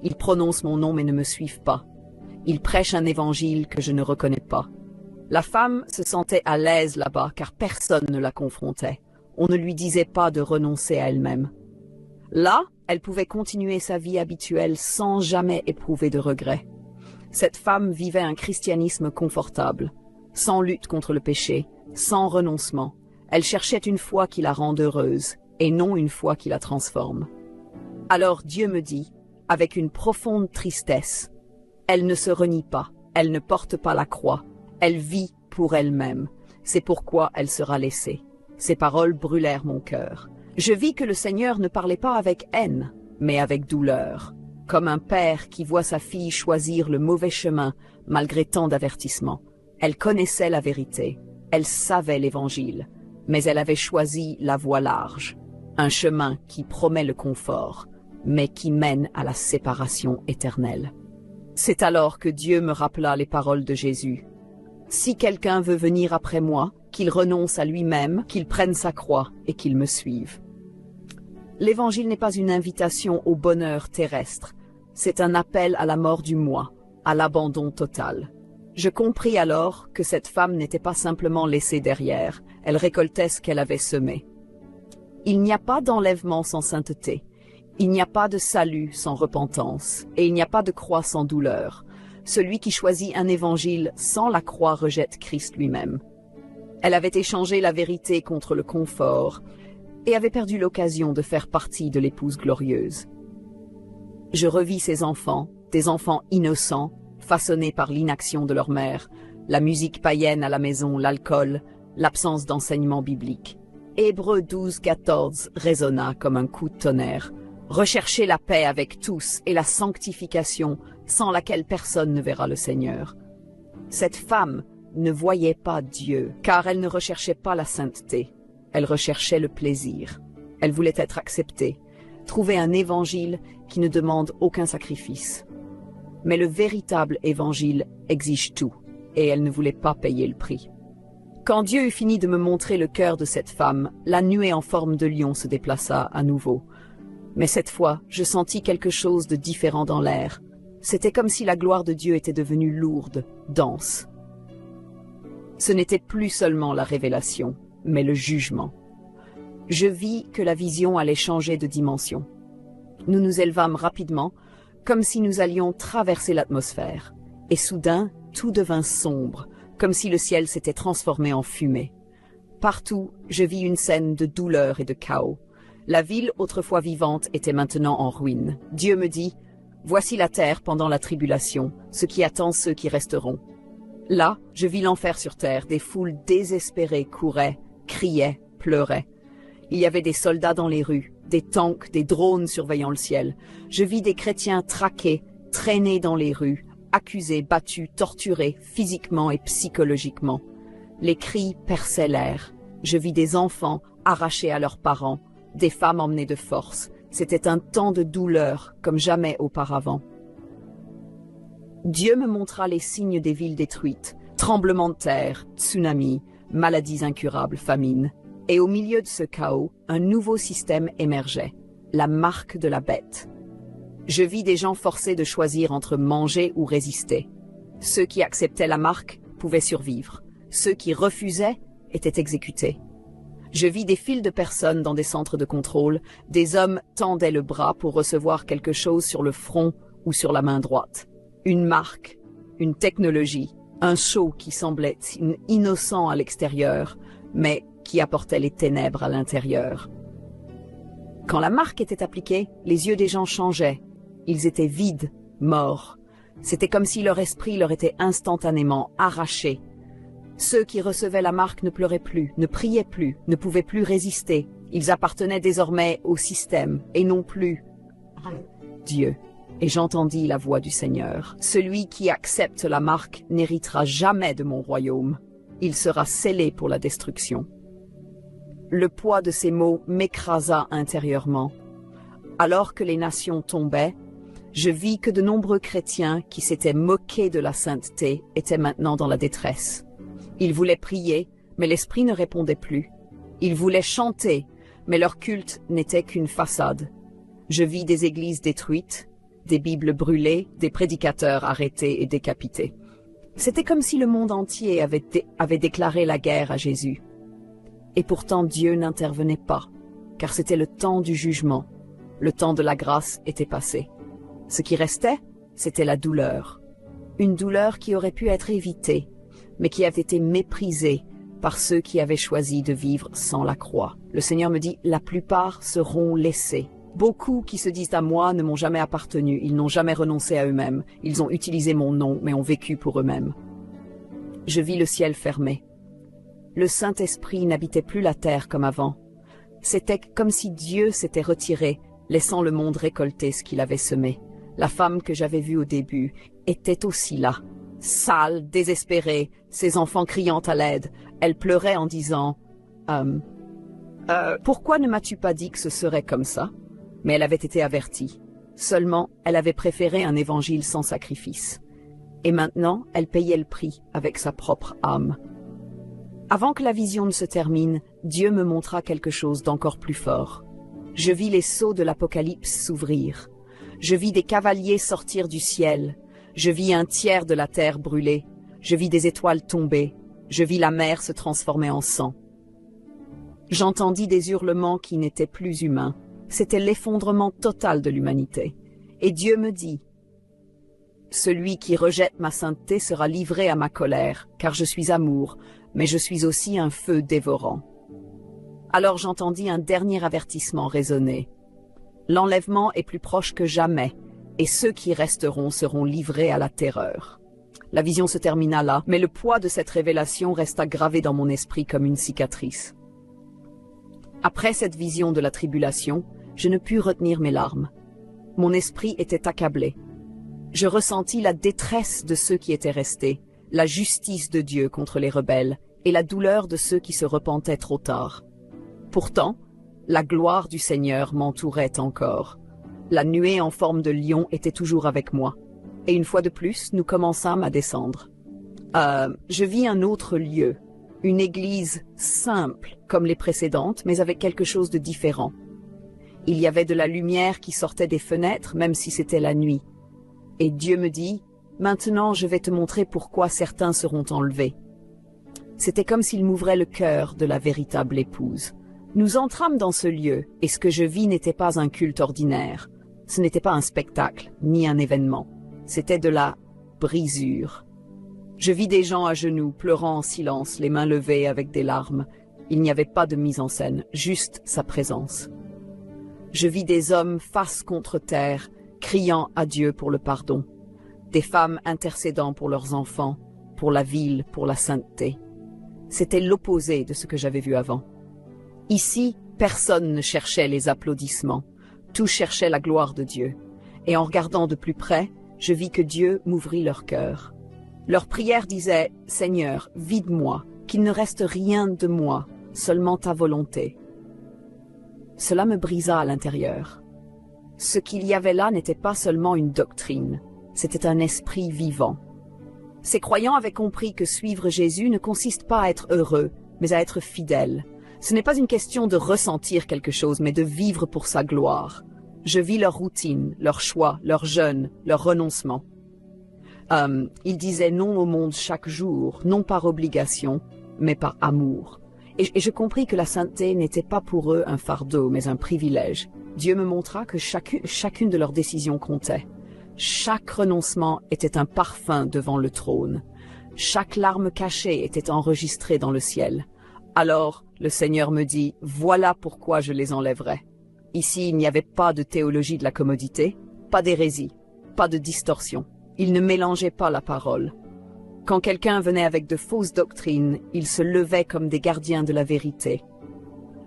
Ils prononcent mon nom mais ne me suivent pas. Ils prêchent un évangile que je ne reconnais pas. » La femme se sentait à l'aise là-bas car personne ne la confrontait. On ne lui disait pas de renoncer à elle-même. Là, elle pouvait continuer sa vie habituelle sans jamais éprouver de regrets. Cette femme vivait un christianisme confortable, sans lutte contre le péché, sans renoncement. Elle cherchait une foi qui la rende heureuse, et non une foi qui la transforme. Alors Dieu me dit, avec une profonde tristesse, « Elle ne se renie pas, elle ne porte pas la croix, elle vit pour elle-même. C'est pourquoi elle sera laissée. » Ces paroles brûlèrent mon cœur. Je vis que le Seigneur ne parlait pas avec haine, mais avec douleur. Comme un père qui voit sa fille choisir le mauvais chemin malgré tant d'avertissements. Elle connaissait la vérité, elle savait l'Évangile, mais elle avait choisi la voie large, un chemin qui promet le confort, mais qui mène à la séparation éternelle. C'est alors que Dieu me rappela les paroles de Jésus. « Si quelqu'un veut venir après moi, qu'il renonce à lui-même, qu'il prenne sa croix et qu'il me suive. » L'Évangile n'est pas une invitation au bonheur terrestre, c'est un appel à la mort du moi, à l'abandon total. Je compris alors que cette femme n'était pas simplement laissée derrière, elle récoltait ce qu'elle avait semé. Il n'y a pas d'enlèvement sans sainteté. Il n'y a pas de salut sans repentance. Et il n'y a pas de croix sans douleur. Celui qui choisit un évangile sans la croix rejette Christ lui-même. Elle avait échangé la vérité contre le confort et avait perdu l'occasion de faire partie de l'épouse glorieuse. Je revis ces enfants, des enfants innocents, façonnés par l'inaction de leur mère, la musique païenne à la maison, l'alcool, l'absence d'enseignement biblique. Hébreux 12:14 résonna comme un coup de tonnerre. Recherchez la paix avec tous et la sanctification sans laquelle personne ne verra le Seigneur. Cette femme ne voyait pas Dieu, car elle ne recherchait pas la sainteté. Elle recherchait le plaisir. Elle voulait être acceptée, trouver un évangile qui ne demande aucun sacrifice. Mais le véritable évangile exige tout, et elle ne voulait pas payer le prix. Quand Dieu eut fini de me montrer le cœur de cette femme, la nuée en forme de lion se déplaça à nouveau. Mais cette fois, je sentis quelque chose de différent dans l'air. C'était comme si la gloire de Dieu était devenue lourde, dense. Ce n'était plus seulement la révélation, mais le jugement. Je vis que la vision allait changer de dimension. Nous nous élevâmes rapidement, comme si nous allions traverser l'atmosphère. Et soudain, tout devint sombre, comme si le ciel s'était transformé en fumée. Partout, je vis une scène de douleur et de chaos. La ville autrefois vivante était maintenant en ruine. Dieu me dit, « Voici la terre pendant la tribulation, ce qui attend ceux qui resteront. » Là, je vis l'enfer sur terre, des foules désespérées couraient, criaient, pleuraient. Il y avait des soldats dans les rues, des tanks, des drones surveillant le ciel. Je vis des chrétiens traqués, traînés dans les rues, accusés, battus, torturés, physiquement et psychologiquement. Les cris perçaient l'air. Je vis des enfants arrachés à leurs parents, des femmes emmenées de force. C'était un temps de douleur comme jamais auparavant. Dieu me montra les signes des villes détruites, tremblements de terre, tsunamis, maladies incurables, famine. Et au milieu de ce chaos, un nouveau système émergeait, la marque de la bête. Je vis des gens forcés de choisir entre manger ou résister. Ceux qui acceptaient la marque pouvaient survivre. Ceux qui refusaient étaient exécutés. Je vis des files de personnes dans des centres de contrôle. Des hommes tendaient le bras pour recevoir quelque chose sur le front ou sur la main droite. Une marque, une technologie, un show qui semblait innocent à l'extérieur, mais qui apportait les ténèbres à l'intérieur. Quand la marque était appliquée, les yeux des gens changeaient. Ils étaient vides, morts. C'était comme si leur esprit leur était instantanément arraché. Ceux qui recevaient la marque ne pleuraient plus, ne priaient plus, ne pouvaient plus résister. Ils appartenaient désormais au système et non plus Dieu. Et j'entendis la voix du Seigneur. Celui qui accepte la marque n'héritera jamais de mon royaume. Il sera scellé pour la destruction. Le poids de ces mots m'écrasa intérieurement. Alors que les nations tombaient, je vis que de nombreux chrétiens qui s'étaient moqués de la sainteté étaient maintenant dans la détresse. Ils voulaient prier, mais l'esprit ne répondait plus. Ils voulaient chanter, mais leur culte n'était qu'une façade. Je vis des églises détruites, des Bibles brûlées, des prédicateurs arrêtés et décapités. C'était comme si le monde entier avait déclaré la guerre à Jésus. Et pourtant Dieu n'intervenait pas, car c'était le temps du jugement. Le temps de la grâce était passé. Ce qui restait, c'était la douleur. Une douleur qui aurait pu être évitée, mais qui avait été méprisée par ceux qui avaient choisi de vivre sans la croix. Le Seigneur me dit, la plupart seront laissés. Beaucoup qui se disent à moi ne m'ont jamais appartenu, ils n'ont jamais renoncé à eux-mêmes, ils ont utilisé mon nom, mais ont vécu pour eux-mêmes. Je vis le ciel fermé. Le Saint-Esprit n'habitait plus la terre comme avant. C'était comme si Dieu s'était retiré, laissant le monde récolter ce qu'il avait semé. La femme que j'avais vue au début était aussi là, sale, désespérée, ses enfants criant à l'aide. Elle pleurait en disant « Pourquoi ne m'as-tu pas dit que ce serait comme ça ?» Mais elle avait été avertie. Seulement, elle avait préféré un évangile sans sacrifice. Et maintenant, elle payait le prix avec sa propre âme. Avant que la vision ne se termine, Dieu me montra quelque chose d'encore plus fort. Je vis les sceaux de l'Apocalypse s'ouvrir. Je vis des cavaliers sortir du ciel. Je vis un tiers de la terre brûler. Je vis des étoiles tomber. Je vis la mer se transformer en sang. J'entendis des hurlements qui n'étaient plus humains. C'était l'effondrement total de l'humanité. Et Dieu me dit, « Celui qui rejette ma sainteté sera livré à ma colère, car je suis amour, mais je suis aussi un feu dévorant. » Alors j'entendis un dernier avertissement résonner. L'enlèvement est plus proche que jamais, et ceux qui resteront seront livrés à la terreur. La vision se termina là, mais le poids de cette révélation resta gravé dans mon esprit comme une cicatrice. Après cette vision de la tribulation, je ne pus retenir mes larmes. Mon esprit était accablé. Je ressentis la détresse de ceux qui étaient restés, la justice de Dieu contre les rebelles et la douleur de ceux qui se repentaient trop tard. Pourtant, la gloire du Seigneur m'entourait encore. La nuée en forme de lion était toujours avec moi. Et une fois de plus, nous commençâmes à descendre. Je vis un autre lieu, une église simple comme les précédentes, mais avec quelque chose de différent. Il y avait de la lumière qui sortait des fenêtres, même si c'était la nuit. Et Dieu me dit, « Maintenant je vais te montrer pourquoi certains seront enlevés. » C'était comme s'il m'ouvrait le cœur de la véritable épouse. Nous entrâmes dans ce lieu, et ce que je vis n'était pas un culte ordinaire. Ce n'était pas un spectacle, ni un événement. C'était de la brisure. Je vis des gens à genoux, pleurant en silence, les mains levées avec des larmes. Il n'y avait pas de mise en scène, juste sa présence. Je vis des hommes face contre terre, criant à Dieu pour le pardon. Des femmes intercédant pour leurs enfants, pour la ville, pour la sainteté. C'était l'opposé de ce que j'avais vu avant. Ici, personne ne cherchait les applaudissements. Tout cherchait la gloire de Dieu. Et en regardant de plus près, je vis que Dieu m'ouvrit leur cœur. Leur prière disait « Seigneur, vide-moi, qu'il ne reste rien de moi, seulement ta volonté. » Cela me brisa à l'intérieur. Ce qu'il y avait là n'était pas seulement une doctrine, c'était un esprit vivant. Ces croyants avaient compris que suivre Jésus ne consiste pas à être heureux, mais à être fidèle. Ce n'est pas une question de ressentir quelque chose, mais de vivre pour sa gloire. Je vis leur routine, leur choix, leur jeûne, leur renoncement. Ils disaient non au monde chaque jour, non par obligation, mais par amour. Et je compris que la sainteté n'était pas pour eux un fardeau, mais un privilège. Dieu me montra que chacune de leurs décisions comptait. Chaque renoncement était un parfum devant le trône. Chaque larme cachée était enregistrée dans le ciel. Alors, le Seigneur me dit, voilà pourquoi je les enlèverai. Ici, il n'y avait pas de théologie de la commodité, pas d'hérésie, pas de distorsion. Ils ne mélangeaient pas la parole. Quand quelqu'un venait avec de fausses doctrines, ils se levaient comme des gardiens de la vérité.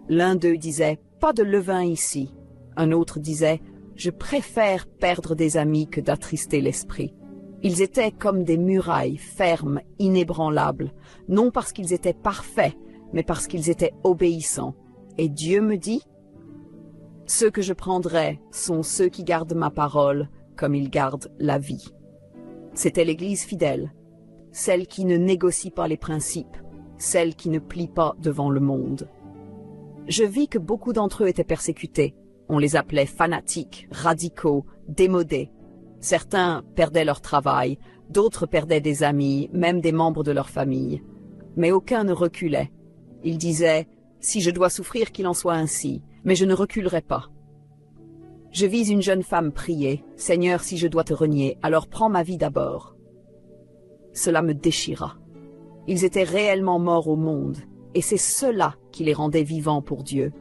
L'un d'eux disait « Pas de levain ici ». Un autre disait « Je préfère perdre des amis que d'attrister l'esprit ». Ils étaient comme des murailles fermes, inébranlables, non parce qu'ils étaient parfaits, mais parce qu'ils étaient obéissants. Et Dieu me dit « Ceux que je prendrai sont ceux qui gardent ma parole comme ils gardent la vie ». C'était l'Église fidèle, celle qui ne négocie pas les principes, celle qui ne plie pas devant le monde. Je vis que beaucoup d'entre eux étaient persécutés. On les appelait fanatiques, radicaux, démodés. Certains perdaient leur travail, d'autres perdaient des amis, même des membres de leur famille. Mais aucun ne reculait. Ils disaient « Si je dois souffrir, qu'il en soit ainsi, mais je ne reculerai pas. » Je vis une jeune femme prier « Seigneur, si je dois te renier, alors prends ma vie d'abord. » Cela me déchira. Ils étaient réellement morts au monde, et c'est cela qui les rendait vivants pour Dieu.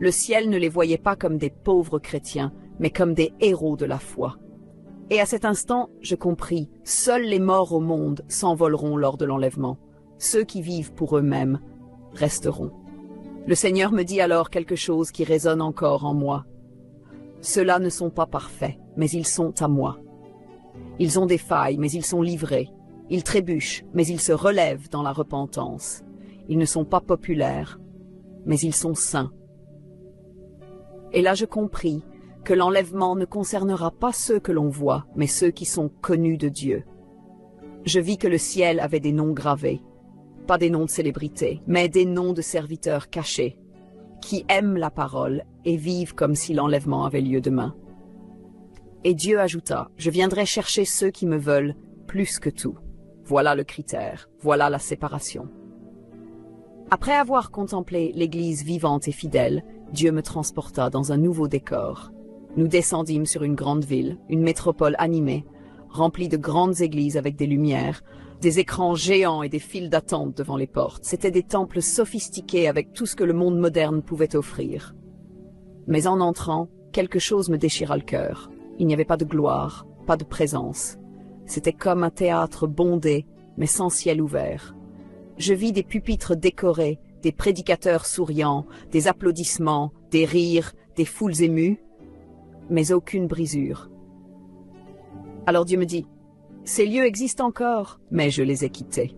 Le ciel ne les voyait pas comme des pauvres chrétiens, mais comme des héros de la foi. Et à cet instant, je compris, seuls les morts au monde s'envoleront lors de l'enlèvement. Ceux qui vivent pour eux-mêmes resteront. Le Seigneur me dit alors quelque chose qui résonne encore en moi. Ceux-là ne sont pas parfaits, mais ils sont à moi. Ils ont des failles, mais ils sont livrés. Ils trébuchent, mais ils se relèvent dans la repentance. Ils ne sont pas populaires, mais ils sont saints. Et là je compris que l'enlèvement ne concernera pas ceux que l'on voit, mais ceux qui sont connus de Dieu. Je vis que le ciel avait des noms gravés, pas des noms de célébrités, mais des noms de serviteurs cachés, qui aiment la parole et vivent comme si l'enlèvement avait lieu demain. Et Dieu ajouta, « Je viendrai chercher ceux qui me veulent plus que tout. » Voilà le critère, voilà la séparation. Après avoir contemplé l'église vivante et fidèle, Dieu me transporta dans un nouveau décor. Nous descendîmes sur une grande ville, une métropole animée, remplie de grandes églises avec des lumières, des écrans géants et des files d'attente devant les portes. C'étaient des temples sophistiqués avec tout ce que le monde moderne pouvait offrir. Mais en entrant, quelque chose me déchira le cœur. Il n'y avait pas de gloire, pas de présence. C'était comme un théâtre bondé, mais sans ciel ouvert. Je vis des pupitres décorés, des prédicateurs souriants, des applaudissements, des rires, des foules émues, mais aucune brisure. Alors Dieu me dit, « Ces lieux existent encore, mais je les ai quittés. »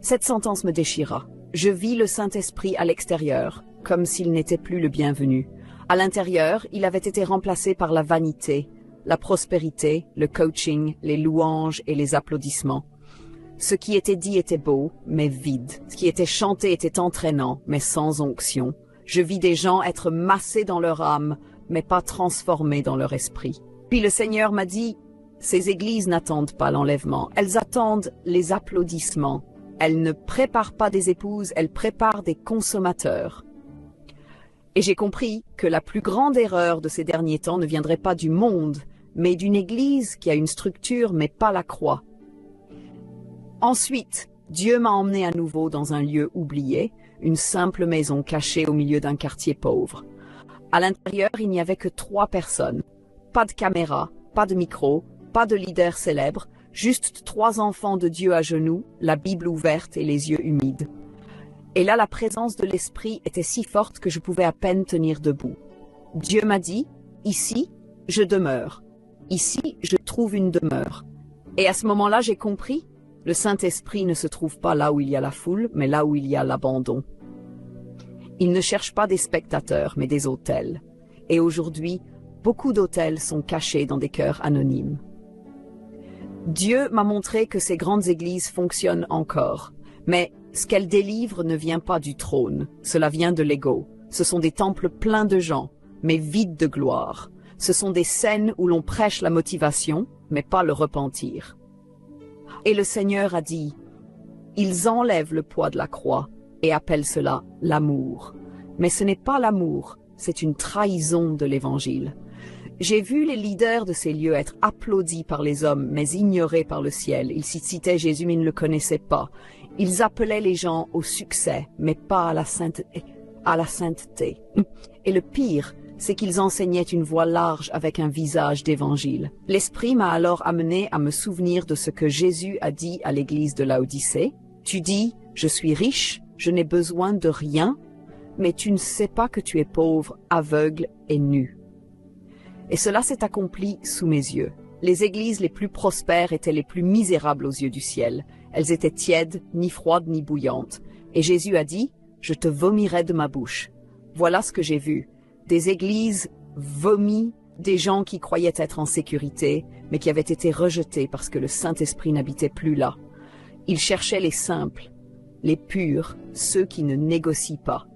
Cette sentence me déchira. Je vis le Saint-Esprit à l'extérieur, comme s'il n'était plus le bienvenu. À l'intérieur, il avait été remplacé par la vanité, la prospérité, le coaching, les louanges et les applaudissements. Ce qui était dit était beau, mais vide. Ce qui était chanté était entraînant, mais sans onction. Je vis des gens être massés dans leur âme, mais pas transformés dans leur esprit. Puis le Seigneur m'a dit, « Ces églises n'attendent pas l'enlèvement, elles attendent les applaudissements. Elles ne préparent pas des épouses, elles préparent des consommateurs. » Et j'ai compris que la plus grande erreur de ces derniers temps ne viendrait pas du monde, mais d'une église qui a une structure mais pas la croix. Ensuite, Dieu m'a emmené à nouveau dans un lieu oublié, une simple maison cachée au milieu d'un quartier pauvre. À l'intérieur, il n'y avait que 3 personnes. Pas de caméra, pas de micro, pas de leader célèbre, juste 3 enfants de Dieu à genoux, la Bible ouverte et les yeux humides. Et là, la présence de l'Esprit était si forte que je pouvais à peine tenir debout. Dieu m'a dit, « Ici, je demeure. Ici, je trouve une demeure. » Et à ce moment-là, j'ai compris, le Saint-Esprit ne se trouve pas là où il y a la foule, mais là où il y a l'abandon. Il ne cherche pas des spectateurs, mais des autels. Et aujourd'hui, beaucoup d'autels sont cachés dans des cœurs anonymes. Dieu m'a montré que ces grandes églises fonctionnent encore, mais ce qu'elles délivrent ne vient pas du trône, cela vient de l'ego. Ce sont des temples pleins de gens, mais vides de gloire. Ce sont des scènes où l'on prêche la motivation, mais pas le repentir. Et le Seigneur a dit, « Ils enlèvent le poids de la croix et appellent cela l'amour. Mais ce n'est pas l'amour, c'est une trahison de l'Évangile. » J'ai vu les leaders de ces lieux être applaudis par les hommes, mais ignorés par le ciel. Ils citaient Jésus, mais ils ne le connaissaient pas. Ils appelaient les gens au succès, mais pas à la sainteté. Et le pire, c'est qu'ils enseignaient une voie large avec un visage d'évangile. L'Esprit m'a alors amené à me souvenir de ce que Jésus a dit à l'église de Laodicée. Tu dis, je suis riche, je n'ai besoin de rien, mais tu ne sais pas que tu es pauvre, aveugle et nu. Et cela s'est accompli sous mes yeux. Les églises les plus prospères étaient les plus misérables aux yeux du ciel. Elles étaient tièdes, ni froides, ni bouillantes. Et Jésus a dit, je te vomirai de ma bouche. Voilà ce que j'ai vu. Des églises vomies, des gens qui croyaient être en sécurité, mais qui avaient été rejetés parce que le Saint-Esprit n'habitait plus là. Ils cherchaient les simples, les purs, ceux qui ne négocient pas.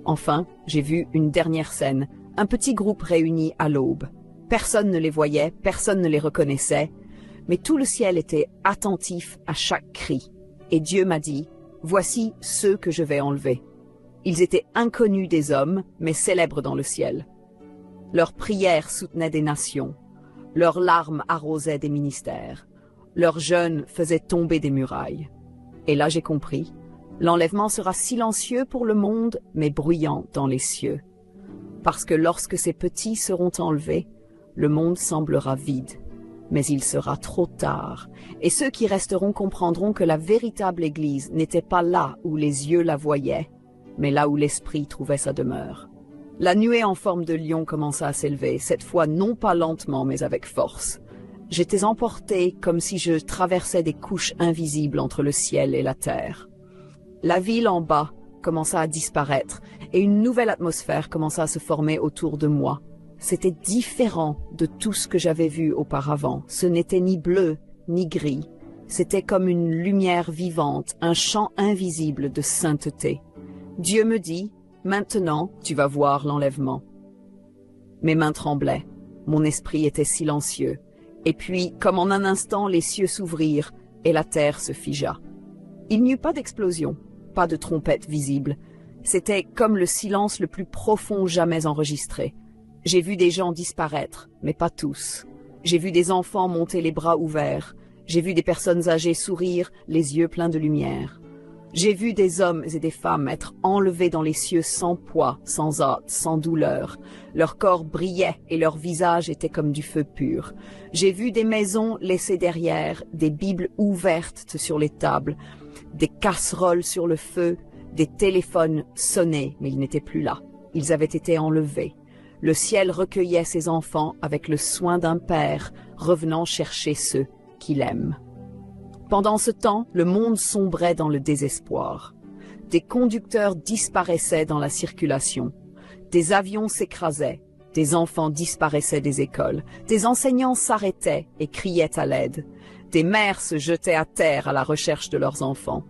Enfin, j'ai vu une dernière scène, un petit groupe réuni à l'aube. Personne ne les voyait, personne ne les reconnaissait, mais tout le ciel était attentif à chaque cri. Et Dieu m'a dit, « Voici ceux que je vais enlever. » Ils étaient inconnus des hommes, mais célèbres dans le ciel. Leurs prières soutenaient des nations, leurs larmes arrosaient des ministères, leurs jeûnes faisaient tomber des murailles. Et là j'ai compris, l'enlèvement sera silencieux pour le monde, mais bruyant dans les cieux. Parce que lorsque ces petits seront enlevés, le monde semblera vide, mais il sera trop tard, et ceux qui resteront comprendront que la véritable Église n'était pas là où les yeux la voyaient, mais là où l'esprit trouvait sa demeure. La nuée en forme de lion commença à s'élever, cette fois non pas lentement mais avec force. J'étais emporté comme si je traversais des couches invisibles entre le ciel et la terre. La ville en bas commença à disparaître et une nouvelle atmosphère commença à se former autour de moi. C'était différent de tout ce que j'avais vu auparavant. Ce n'était ni bleu ni gris. C'était comme une lumière vivante, un champ invisible de sainteté. Dieu me dit, maintenant tu vas voir l'enlèvement. Mes mains tremblaient, mon esprit était silencieux, et puis, comme en un instant, les cieux s'ouvrirent et la terre se figea. Il n'y eut pas d'explosion, pas de trompette visible. C'était comme le silence le plus profond jamais enregistré. J'ai vu des gens disparaître, mais pas tous. J'ai vu des enfants monter les bras ouverts. J'ai vu des personnes âgées sourire, les yeux pleins de lumière. J'ai vu des hommes et des femmes être enlevés dans les cieux sans poids, sans hâte, sans douleur. Leur corps brillait et leur visage était comme du feu pur. J'ai vu des maisons laissées derrière, des bibles ouvertes sur les tables, des casseroles sur le feu, des téléphones sonnés, mais ils n'étaient plus là. Ils avaient été enlevés. Le ciel recueillait ses enfants avec le soin d'un père revenant chercher ceux qu'il aime. Pendant ce temps, le monde sombrait dans le désespoir. Des conducteurs disparaissaient dans la circulation. Des avions s'écrasaient. Des enfants disparaissaient des écoles. Des enseignants s'arrêtaient et criaient à l'aide. Des mères se jetaient à terre à la recherche de leurs enfants.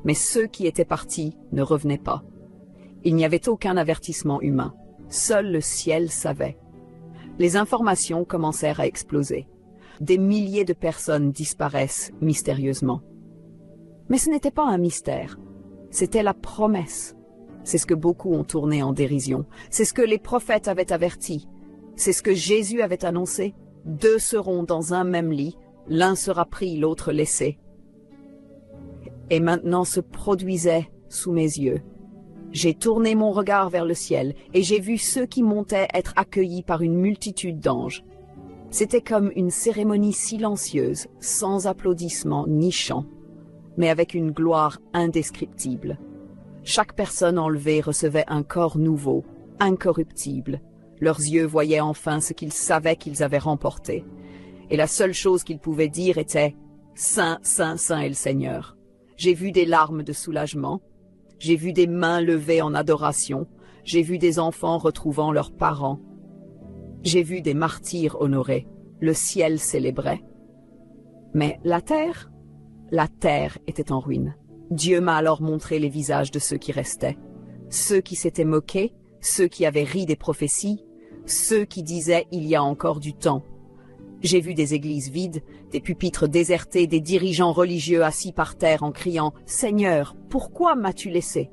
Mais ceux qui étaient partis ne revenaient pas. Il n'y avait aucun avertissement humain. Seul le ciel savait. Les informations commencèrent à exploser. Des milliers de personnes disparaissent mystérieusement. Mais ce n'était pas un mystère, c'était la promesse. C'est ce que beaucoup ont tourné en dérision. C'est ce que les prophètes avaient averti. C'est ce que Jésus avait annoncé. 2 seront dans un même lit, l'un sera pris, l'autre laissé. Et maintenant se produisait sous mes yeux. J'ai tourné mon regard vers le ciel et j'ai vu ceux qui montaient être accueillis par une multitude d'anges. C'était comme une cérémonie silencieuse, sans applaudissements ni chants, mais avec une gloire indescriptible. Chaque personne enlevée recevait un corps nouveau, incorruptible. Leurs yeux voyaient enfin ce qu'ils savaient qu'ils avaient remporté. Et la seule chose qu'ils pouvaient dire était « Saint, Saint, Saint est le Seigneur ». J'ai vu des larmes de soulagement. J'ai vu des mains levées en adoration. J'ai vu des enfants retrouvant leurs parents. J'ai vu des martyrs honorés. Le ciel célébrait. Mais la terre était en ruine. Dieu m'a alors montré les visages de ceux qui restaient. Ceux qui s'étaient moqués, ceux qui avaient ri des prophéties, ceux qui disaient « il y a encore du temps ». J'ai vu des églises vides, des pupitres désertés, des dirigeants religieux assis par terre en criant « Seigneur, pourquoi m'as-tu laissé ?»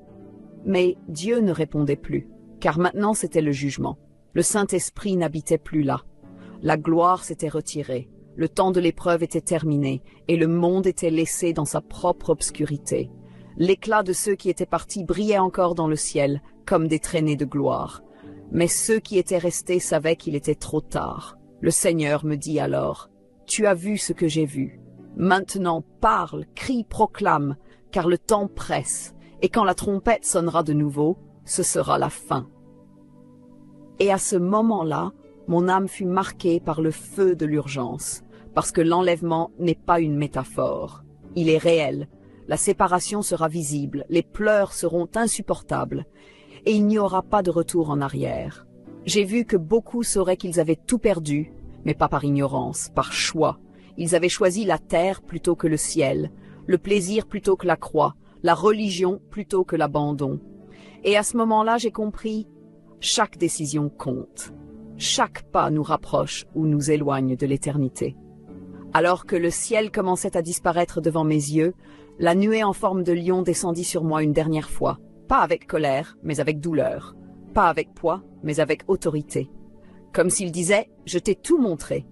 Mais Dieu ne répondait plus, car maintenant c'était le jugement. Le Saint-Esprit n'habitait plus là. La gloire s'était retirée, le temps de l'épreuve était terminé, et le monde était laissé dans sa propre obscurité. L'éclat de ceux qui étaient partis brillait encore dans le ciel, comme des traînées de gloire. Mais ceux qui étaient restés savaient qu'il était trop tard. Le Seigneur me dit alors, « Tu as vu ce que j'ai vu. Maintenant parle, crie, proclame, car le temps presse, et quand la trompette sonnera de nouveau, ce sera la fin. » Et à ce moment-là, mon âme fut marquée par le feu de l'urgence, parce que l'enlèvement n'est pas une métaphore. Il est réel. La séparation sera visible, les pleurs seront insupportables, et il n'y aura pas de retour en arrière. J'ai vu que beaucoup sauraient qu'ils avaient tout perdu, mais pas par ignorance, par choix. Ils avaient choisi la terre plutôt que le ciel, le plaisir plutôt que la croix, la religion plutôt que l'abandon. Et à ce moment-là, j'ai compris, chaque décision compte. Chaque pas nous rapproche ou nous éloigne de l'éternité. Alors que le ciel commençait à disparaître devant mes yeux, la nuée en forme de lion descendit sur moi une dernière fois, pas avec colère, mais avec douleur, pas avec poids, mais avec autorité. Comme s'il disait, je t'ai tout montré.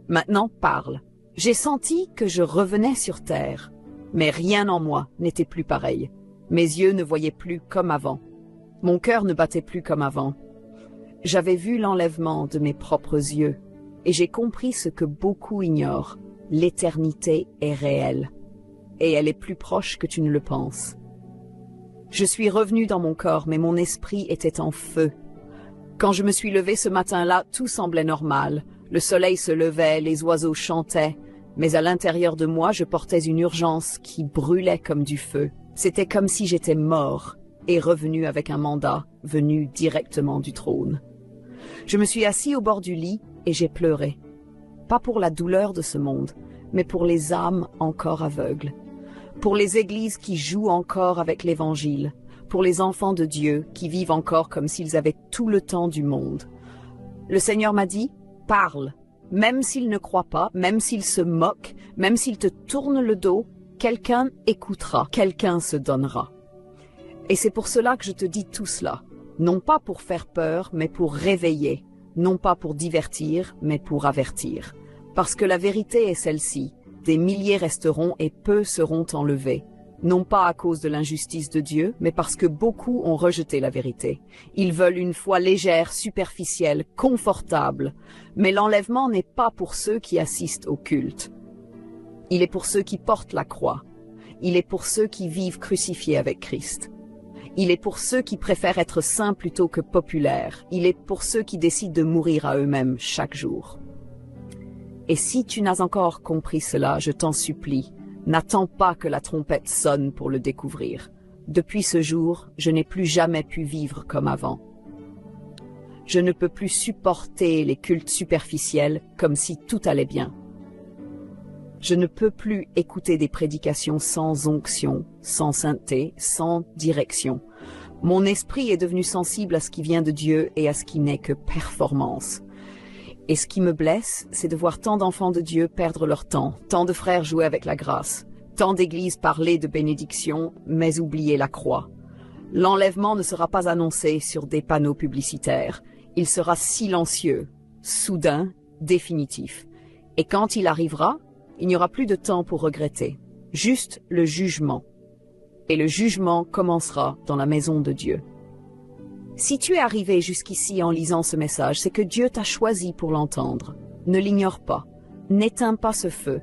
Maintenant parle. J'ai senti que je revenais sur terre, mais rien en moi n'était plus pareil. Mes yeux ne voyaient plus comme avant. Mon cœur ne battait plus comme avant. J'avais vu l'enlèvement de mes propres yeux, et j'ai compris ce que beaucoup ignorent. L'éternité est réelle, et elle est plus proche que tu ne le penses. Je suis revenu dans mon corps, mais mon esprit était en feu. Quand je me suis levé ce matin-là, tout semblait normal. Le soleil se levait, les oiseaux chantaient, mais à l'intérieur de moi, je portais une urgence qui brûlait comme du feu. C'était comme si j'étais mort et revenu avec un mandat venu directement du trône. Je me suis assis au bord du lit et j'ai pleuré. Pas pour la douleur de ce monde, mais pour les âmes encore aveugles. Pour les églises qui jouent encore avec l'Évangile. Pour les enfants de Dieu qui vivent encore comme s'ils avaient tout le temps du monde. Le Seigneur m'a dit, parle. Même s'ils ne croient pas, même s'ils se moquent, même s'ils te tournent le dos, quelqu'un écoutera, quelqu'un se donnera. Et c'est pour cela que je te dis tout cela, non pas pour faire peur, mais pour réveiller, non pas pour divertir, mais pour avertir. Parce que la vérité est celle-ci, des milliers resteront et peu seront enlevés. Non pas à cause de l'injustice de Dieu, mais parce que beaucoup ont rejeté la vérité. Ils veulent une foi légère, superficielle, confortable. Mais l'enlèvement n'est pas pour ceux qui assistent au culte. Il est pour ceux qui portent la croix. Il est pour ceux qui vivent crucifiés avec Christ. Il est pour ceux qui préfèrent être saints plutôt que populaires. Il est pour ceux qui décident de mourir à eux-mêmes chaque jour. Et si tu n'as encore compris cela, je t'en supplie, n'attends pas que la trompette sonne pour le découvrir. Depuis ce jour, je n'ai plus jamais pu vivre comme avant. Je ne peux plus supporter les cultes superficiels comme si tout allait bien. Je ne peux plus écouter des prédications sans onction, sans sainteté, sans direction. Mon esprit est devenu sensible à ce qui vient de Dieu et à ce qui n'est que performance. Et ce qui me blesse, c'est de voir tant d'enfants de Dieu perdre leur temps, tant de frères jouer avec la grâce, tant d'églises parler de bénédiction, mais oublier la croix. L'enlèvement ne sera pas annoncé sur des panneaux publicitaires. Il sera silencieux, soudain, définitif. Et quand il arrivera, il n'y aura plus de temps pour regretter, juste le jugement. Et le jugement commencera dans la maison de Dieu. Si tu es arrivé jusqu'ici en lisant ce message, c'est que Dieu t'a choisi pour l'entendre. Ne l'ignore pas. N'éteins pas ce feu.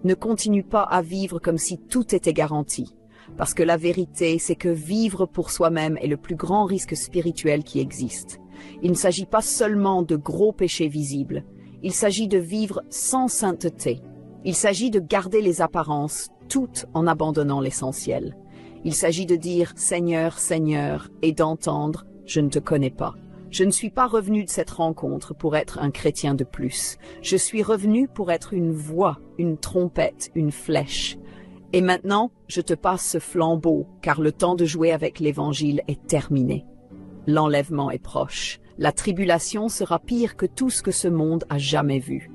Ne continue pas à vivre comme si tout était garanti. Parce que la vérité, c'est que vivre pour soi-même est le plus grand risque spirituel qui existe. Il ne s'agit pas seulement de gros péchés visibles. Il s'agit de vivre sans sainteté. Il s'agit de garder les apparences, tout en abandonnant l'essentiel. Il s'agit de dire « Seigneur, Seigneur » et d'entendre « Je ne te connais pas ». Je ne suis pas revenu de cette rencontre pour être un chrétien de plus. Je suis revenu pour être une voix, une trompette, une flèche. Et maintenant, je te passe ce flambeau, car le temps de jouer avec l'Évangile est terminé. L'enlèvement est proche. La tribulation sera pire que tout ce que ce monde a jamais vu.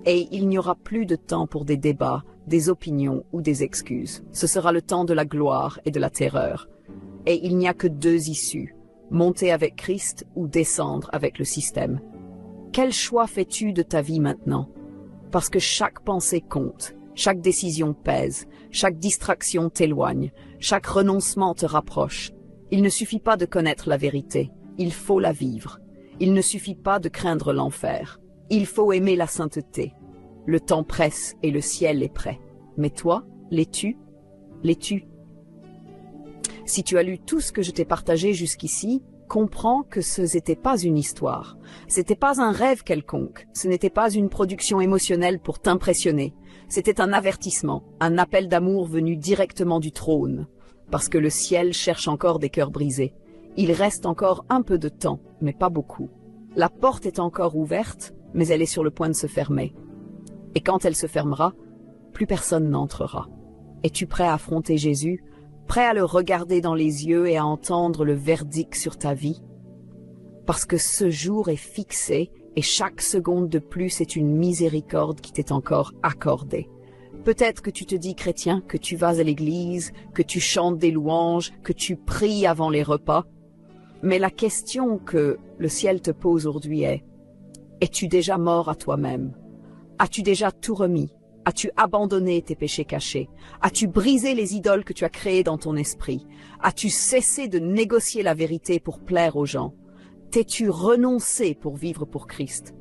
Et il n'y aura plus de temps pour des débats, des opinions ou des excuses. Ce sera le temps de la gloire et de la terreur. Et il n'y a que deux issues, monter avec Christ ou descendre avec le système. Quel choix fais-tu de ta vie maintenant? Parce que chaque pensée compte, chaque décision pèse, chaque distraction t'éloigne, chaque renoncement te rapproche. Il ne suffit pas de connaître la vérité, il faut la vivre. Il ne suffit pas de craindre l'enfer. Il faut aimer la sainteté. Le temps presse et le ciel est prêt. Mais toi, l'es-tu? L'es-tu? Si tu as lu tout ce que je t'ai partagé jusqu'ici, comprends que ce n'était pas une histoire. C'était pas un rêve quelconque. Ce n'était pas une production émotionnelle pour t'impressionner. C'était un avertissement, un appel d'amour venu directement du trône. Parce que le ciel cherche encore des cœurs brisés. Il reste encore un peu de temps, mais pas beaucoup. La porte est encore ouverte, mais elle est sur le point de se fermer. Et quand elle se fermera, plus personne n'entrera. Es-tu prêt à affronter Jésus, prêt à le regarder dans les yeux et à entendre le verdict sur ta vie? Parce que ce jour est fixé et chaque seconde de plus est une miséricorde qui t'est encore accordée. Peut-être que tu te dis chrétien, que tu vas à l'église, que tu chantes des louanges, que tu pries avant les repas. Mais la question que le ciel te pose aujourd'hui est: es-tu déjà mort à toi-même? As-tu déjà tout remis? As-tu abandonné tes péchés cachés? As-tu brisé les idoles que tu as créées dans ton esprit? As-tu cessé de négocier la vérité pour plaire aux gens? T'es-tu renoncé pour vivre pour Christ?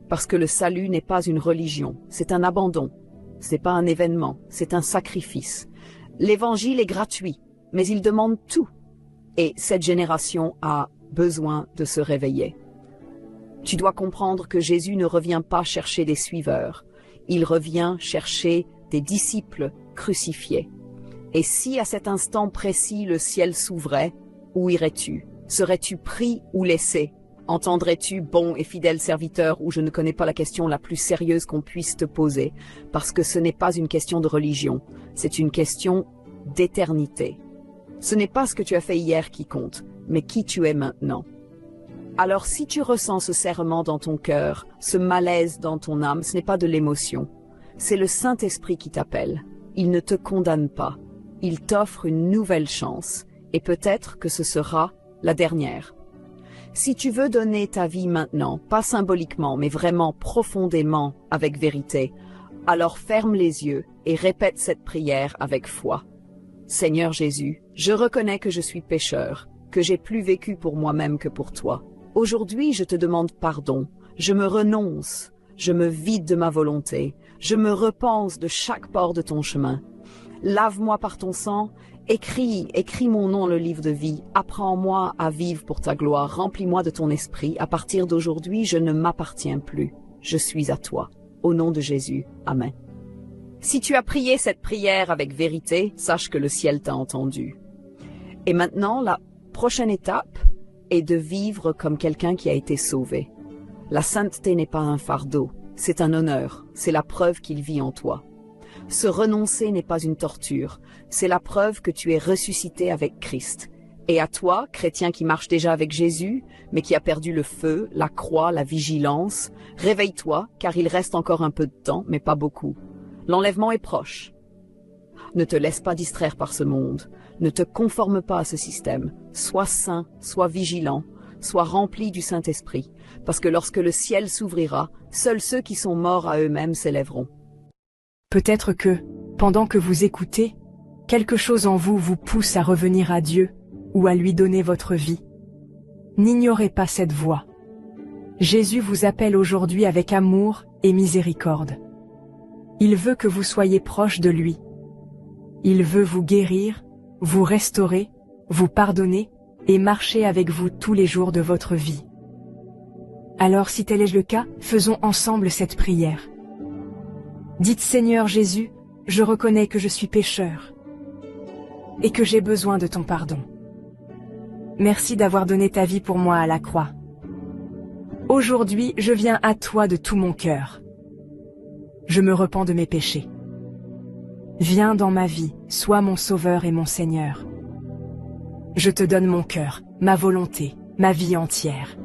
Parce que le salut n'est pas une religion, c'est un abandon. C'est pas un événement, c'est un sacrifice. L'évangile est gratuit, mais il demande tout. Et cette génération a besoin de se réveiller. Tu dois comprendre que Jésus ne revient pas chercher des suiveurs. Il revient chercher des disciples crucifiés. Et si à cet instant précis le ciel s'ouvrait, où irais-tu? Serais-tu pris ou laissé? Entendrais-tu bon et fidèle serviteur, ou je ne connais pas la question la plus sérieuse qu'on puisse te poser, parce que ce n'est pas une question de religion, c'est une question d'éternité. Ce n'est pas ce que tu as fait hier qui compte, mais qui tu es maintenant. Alors si tu ressens ce serrement dans ton cœur, ce malaise dans ton âme, ce n'est pas de l'émotion. C'est le Saint-Esprit qui t'appelle. Il ne te condamne pas. Il t'offre une nouvelle chance. et peut-être que ce sera la dernière. Si tu veux donner ta vie maintenant, pas symboliquement, mais vraiment profondément avec vérité, alors ferme les yeux et répète cette prière avec foi. Seigneur Jésus, je reconnais que je suis pécheur, que j'ai plus vécu pour moi-même que pour toi. Aujourd'hui, je te demande pardon, je me renonce, je me vide de ma volonté, je me repense de chaque port de ton chemin. Lave-moi par ton sang, écris mon nom dans le livre de vie, apprends-moi à vivre pour ta gloire, remplis-moi de ton esprit, à partir d'aujourd'hui, je ne m'appartiens plus, je suis à toi. Au nom de Jésus, Amen. Si tu as prié cette prière avec vérité, sache que le ciel t'a entendu. Et maintenant, la prochaine étape est de vivre comme quelqu'un qui a été sauvé. La sainteté n'est pas un fardeau, c'est un honneur, c'est la preuve qu'il vit en toi. Se renoncer n'est pas une torture, c'est la preuve que tu es ressuscité avec Christ. Et à toi, chrétien qui marche déjà avec Jésus, mais qui a perdu le feu, la croix, la vigilance, réveille-toi, car il reste encore un peu de temps, mais pas beaucoup. L'enlèvement est proche. Ne te laisse pas distraire par ce monde, ne te conforme pas à ce système. Sois saint, sois vigilant, sois rempli du Saint-Esprit, parce que lorsque le ciel s'ouvrira, seuls ceux qui sont morts à eux-mêmes s'élèveront. Peut-être que, pendant que vous écoutez, quelque chose en vous vous pousse à revenir à Dieu ou à lui donner votre vie. N'ignorez pas cette voie. Jésus vous appelle aujourd'hui avec amour et miséricorde. Il veut que vous soyez proche de lui. Il veut vous guérir, vous restaurer, vous pardonner et marcher avec vous tous les jours de votre vie. Alors si tel est le cas, faisons ensemble cette prière. Dites Seigneur Jésus, je reconnais que je suis pécheur et que j'ai besoin de ton pardon. Merci d'avoir donné ta vie pour moi à la croix. Aujourd'hui, je viens à toi de tout mon cœur. Je me repens de mes péchés. Viens dans ma vie, sois mon Sauveur et mon Seigneur. Je te donne mon cœur, ma volonté, ma vie entière.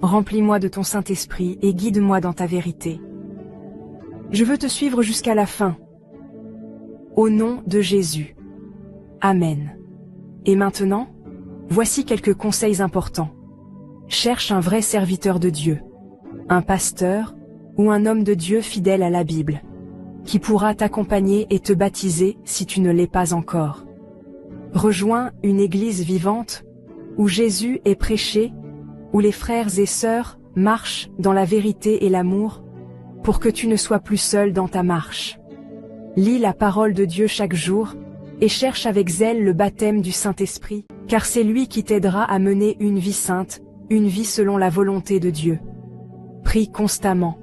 Remplis-moi de ton Saint-Esprit et guide-moi dans ta vérité. Je veux te suivre jusqu'à la fin. Au nom de Jésus. Amen. Et maintenant, voici quelques conseils importants. Cherche un vrai serviteur de Dieu, un pasteur ou un homme de Dieu fidèle à la Bible, qui pourra t'accompagner et te baptiser si tu ne l'es pas encore. Rejoins une église vivante où Jésus est prêché, où les frères et sœurs marchent dans la vérité et l'amour, pour que tu ne sois plus seul dans ta marche. Lis la parole de Dieu chaque jour et cherche avec zèle le baptême du Saint-Esprit, car c'est lui qui t'aidera à mener une vie sainte, une vie selon la volonté de Dieu. Prie constamment.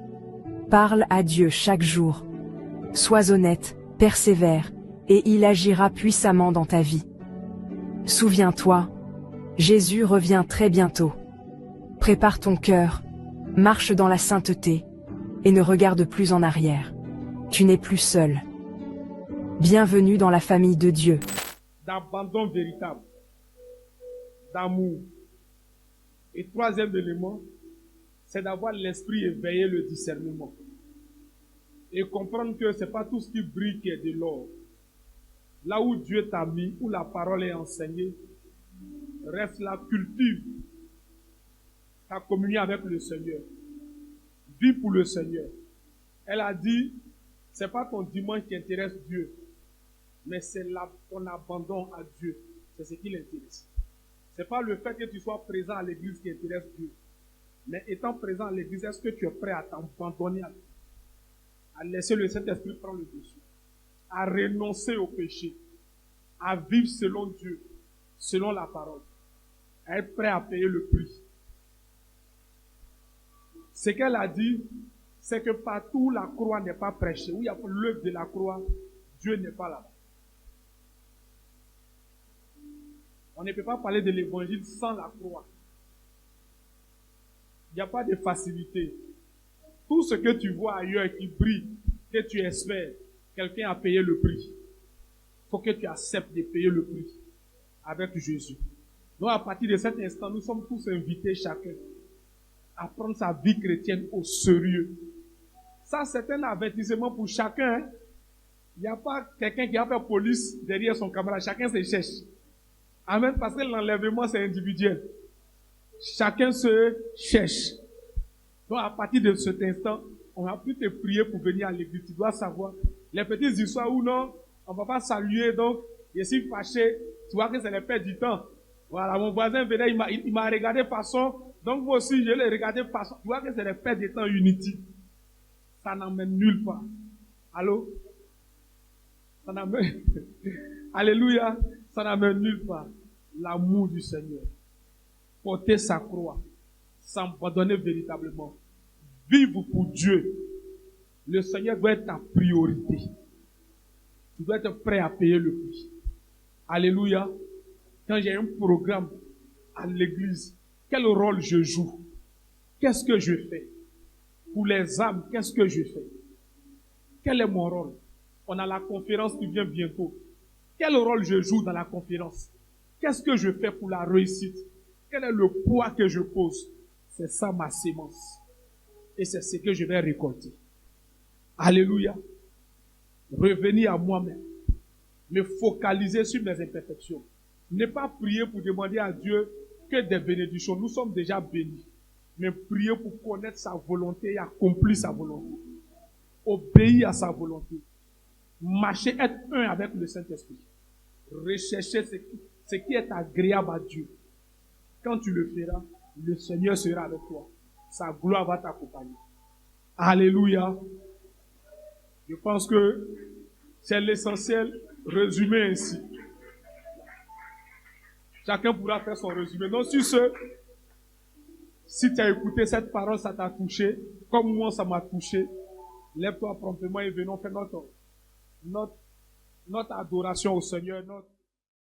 Parle à Dieu chaque jour. Sois honnête, persévère, et il agira puissamment dans ta vie. Souviens-toi, Jésus revient très bientôt. Prépare ton cœur, marche dans la sainteté, et ne regarde plus en arrière. Tu n'es plus seul. Bienvenue dans la famille de Dieu. D'abandon véritable, d'amour. Et troisième élément, c'est d'avoir l'esprit éveillé, le discernement. Et comprendre que ce n'est pas tout ce qui brille qui est de l'or. Là où Dieu t'a mis, où la parole est enseignée, reste là, cultive ta communion avec le Seigneur. Vis pour le Seigneur. Elle a dit, c'est pas ton dimanche qui intéresse Dieu, mais c'est ton abandon à Dieu. C'est ce qui l'intéresse. C'est pas le fait que tu sois présent à l'église qui intéresse Dieu. Mais étant présent à l'église, est-ce que tu es prêt à t'abandonner à laisser le Saint-Esprit prendre le dessus, à renoncer au péché, à vivre selon Dieu, selon la parole, à être prêt à payer le prix. Ce qu'elle a dit, c'est que partout où la croix n'est pas prêchée, où il y a l'œuvre de la croix, Dieu n'est pas là. On ne peut pas parler de l'évangile sans la croix. Il n'y a pas de facilité. Tout ce que tu vois ailleurs qui brille, que tu espères, quelqu'un a payé le prix. Il faut que tu acceptes de payer le prix avec Jésus. Donc à partir de cet instant, nous sommes tous invités chacun à prendre sa vie chrétienne au sérieux. Ça, c'est un avertissement pour chacun. Il n'y a pas quelqu'un qui va faire police derrière son camarade. Chacun se cherche. Amen. Parce que l'enlèvement, c'est individuel. Chacun se cherche. Donc, à partir de cet instant, on va plus te prier pour venir à l'église. Tu dois savoir. Les petites histoires où non, on ne va pas saluer, donc, je suis fâché. Tu vois que c'est les perte du temps. Voilà, mon voisin venait, il m'a regardé de façon, donc moi aussi, je l'ai regardé de façon. Tu vois que c'est les pertes de temps inutiles. Ça n'emmène nulle part. Allô? Ça n'amène, alléluia, ça n'amène nulle part. L'amour du Seigneur. Porter sa croix. S'abandonner véritablement. Vivre pour Dieu. Le Seigneur doit être ta priorité. Tu dois être prêt à payer le prix. Alléluia. Quand j'ai un programme à l'église, quel rôle je joue? Qu'est-ce que je fais? Pour les âmes, qu'est-ce que je fais? Quel est mon rôle? On a la conférence qui vient bientôt. Quel rôle je joue dans la conférence? Qu'est-ce que je fais pour la réussite? Quel est le poids que je pose? C'est ça ma sémence. Et c'est ce que je vais récolter. Alléluia. Revenir à moi-même. Me focaliser sur mes imperfections. Ne pas prier pour demander à Dieu que des bénédictions. Nous sommes déjà bénis. Mais prier pour connaître sa volonté et accomplir sa volonté. Obéir à sa volonté. Marcher, être un avec le Saint-Esprit. Rechercher ce qui est agréable à Dieu. Quand tu le feras, le Seigneur sera avec toi. Sa gloire va t'accompagner. Alléluia. Je pense que c'est l'essentiel résumé ainsi. Chacun pourra faire son résumé. Donc sur ce, si tu as écouté cette parole, ça t'a touché, comme moi ça m'a touché, lève-toi promptement et venons faire notre adoration au Seigneur, notre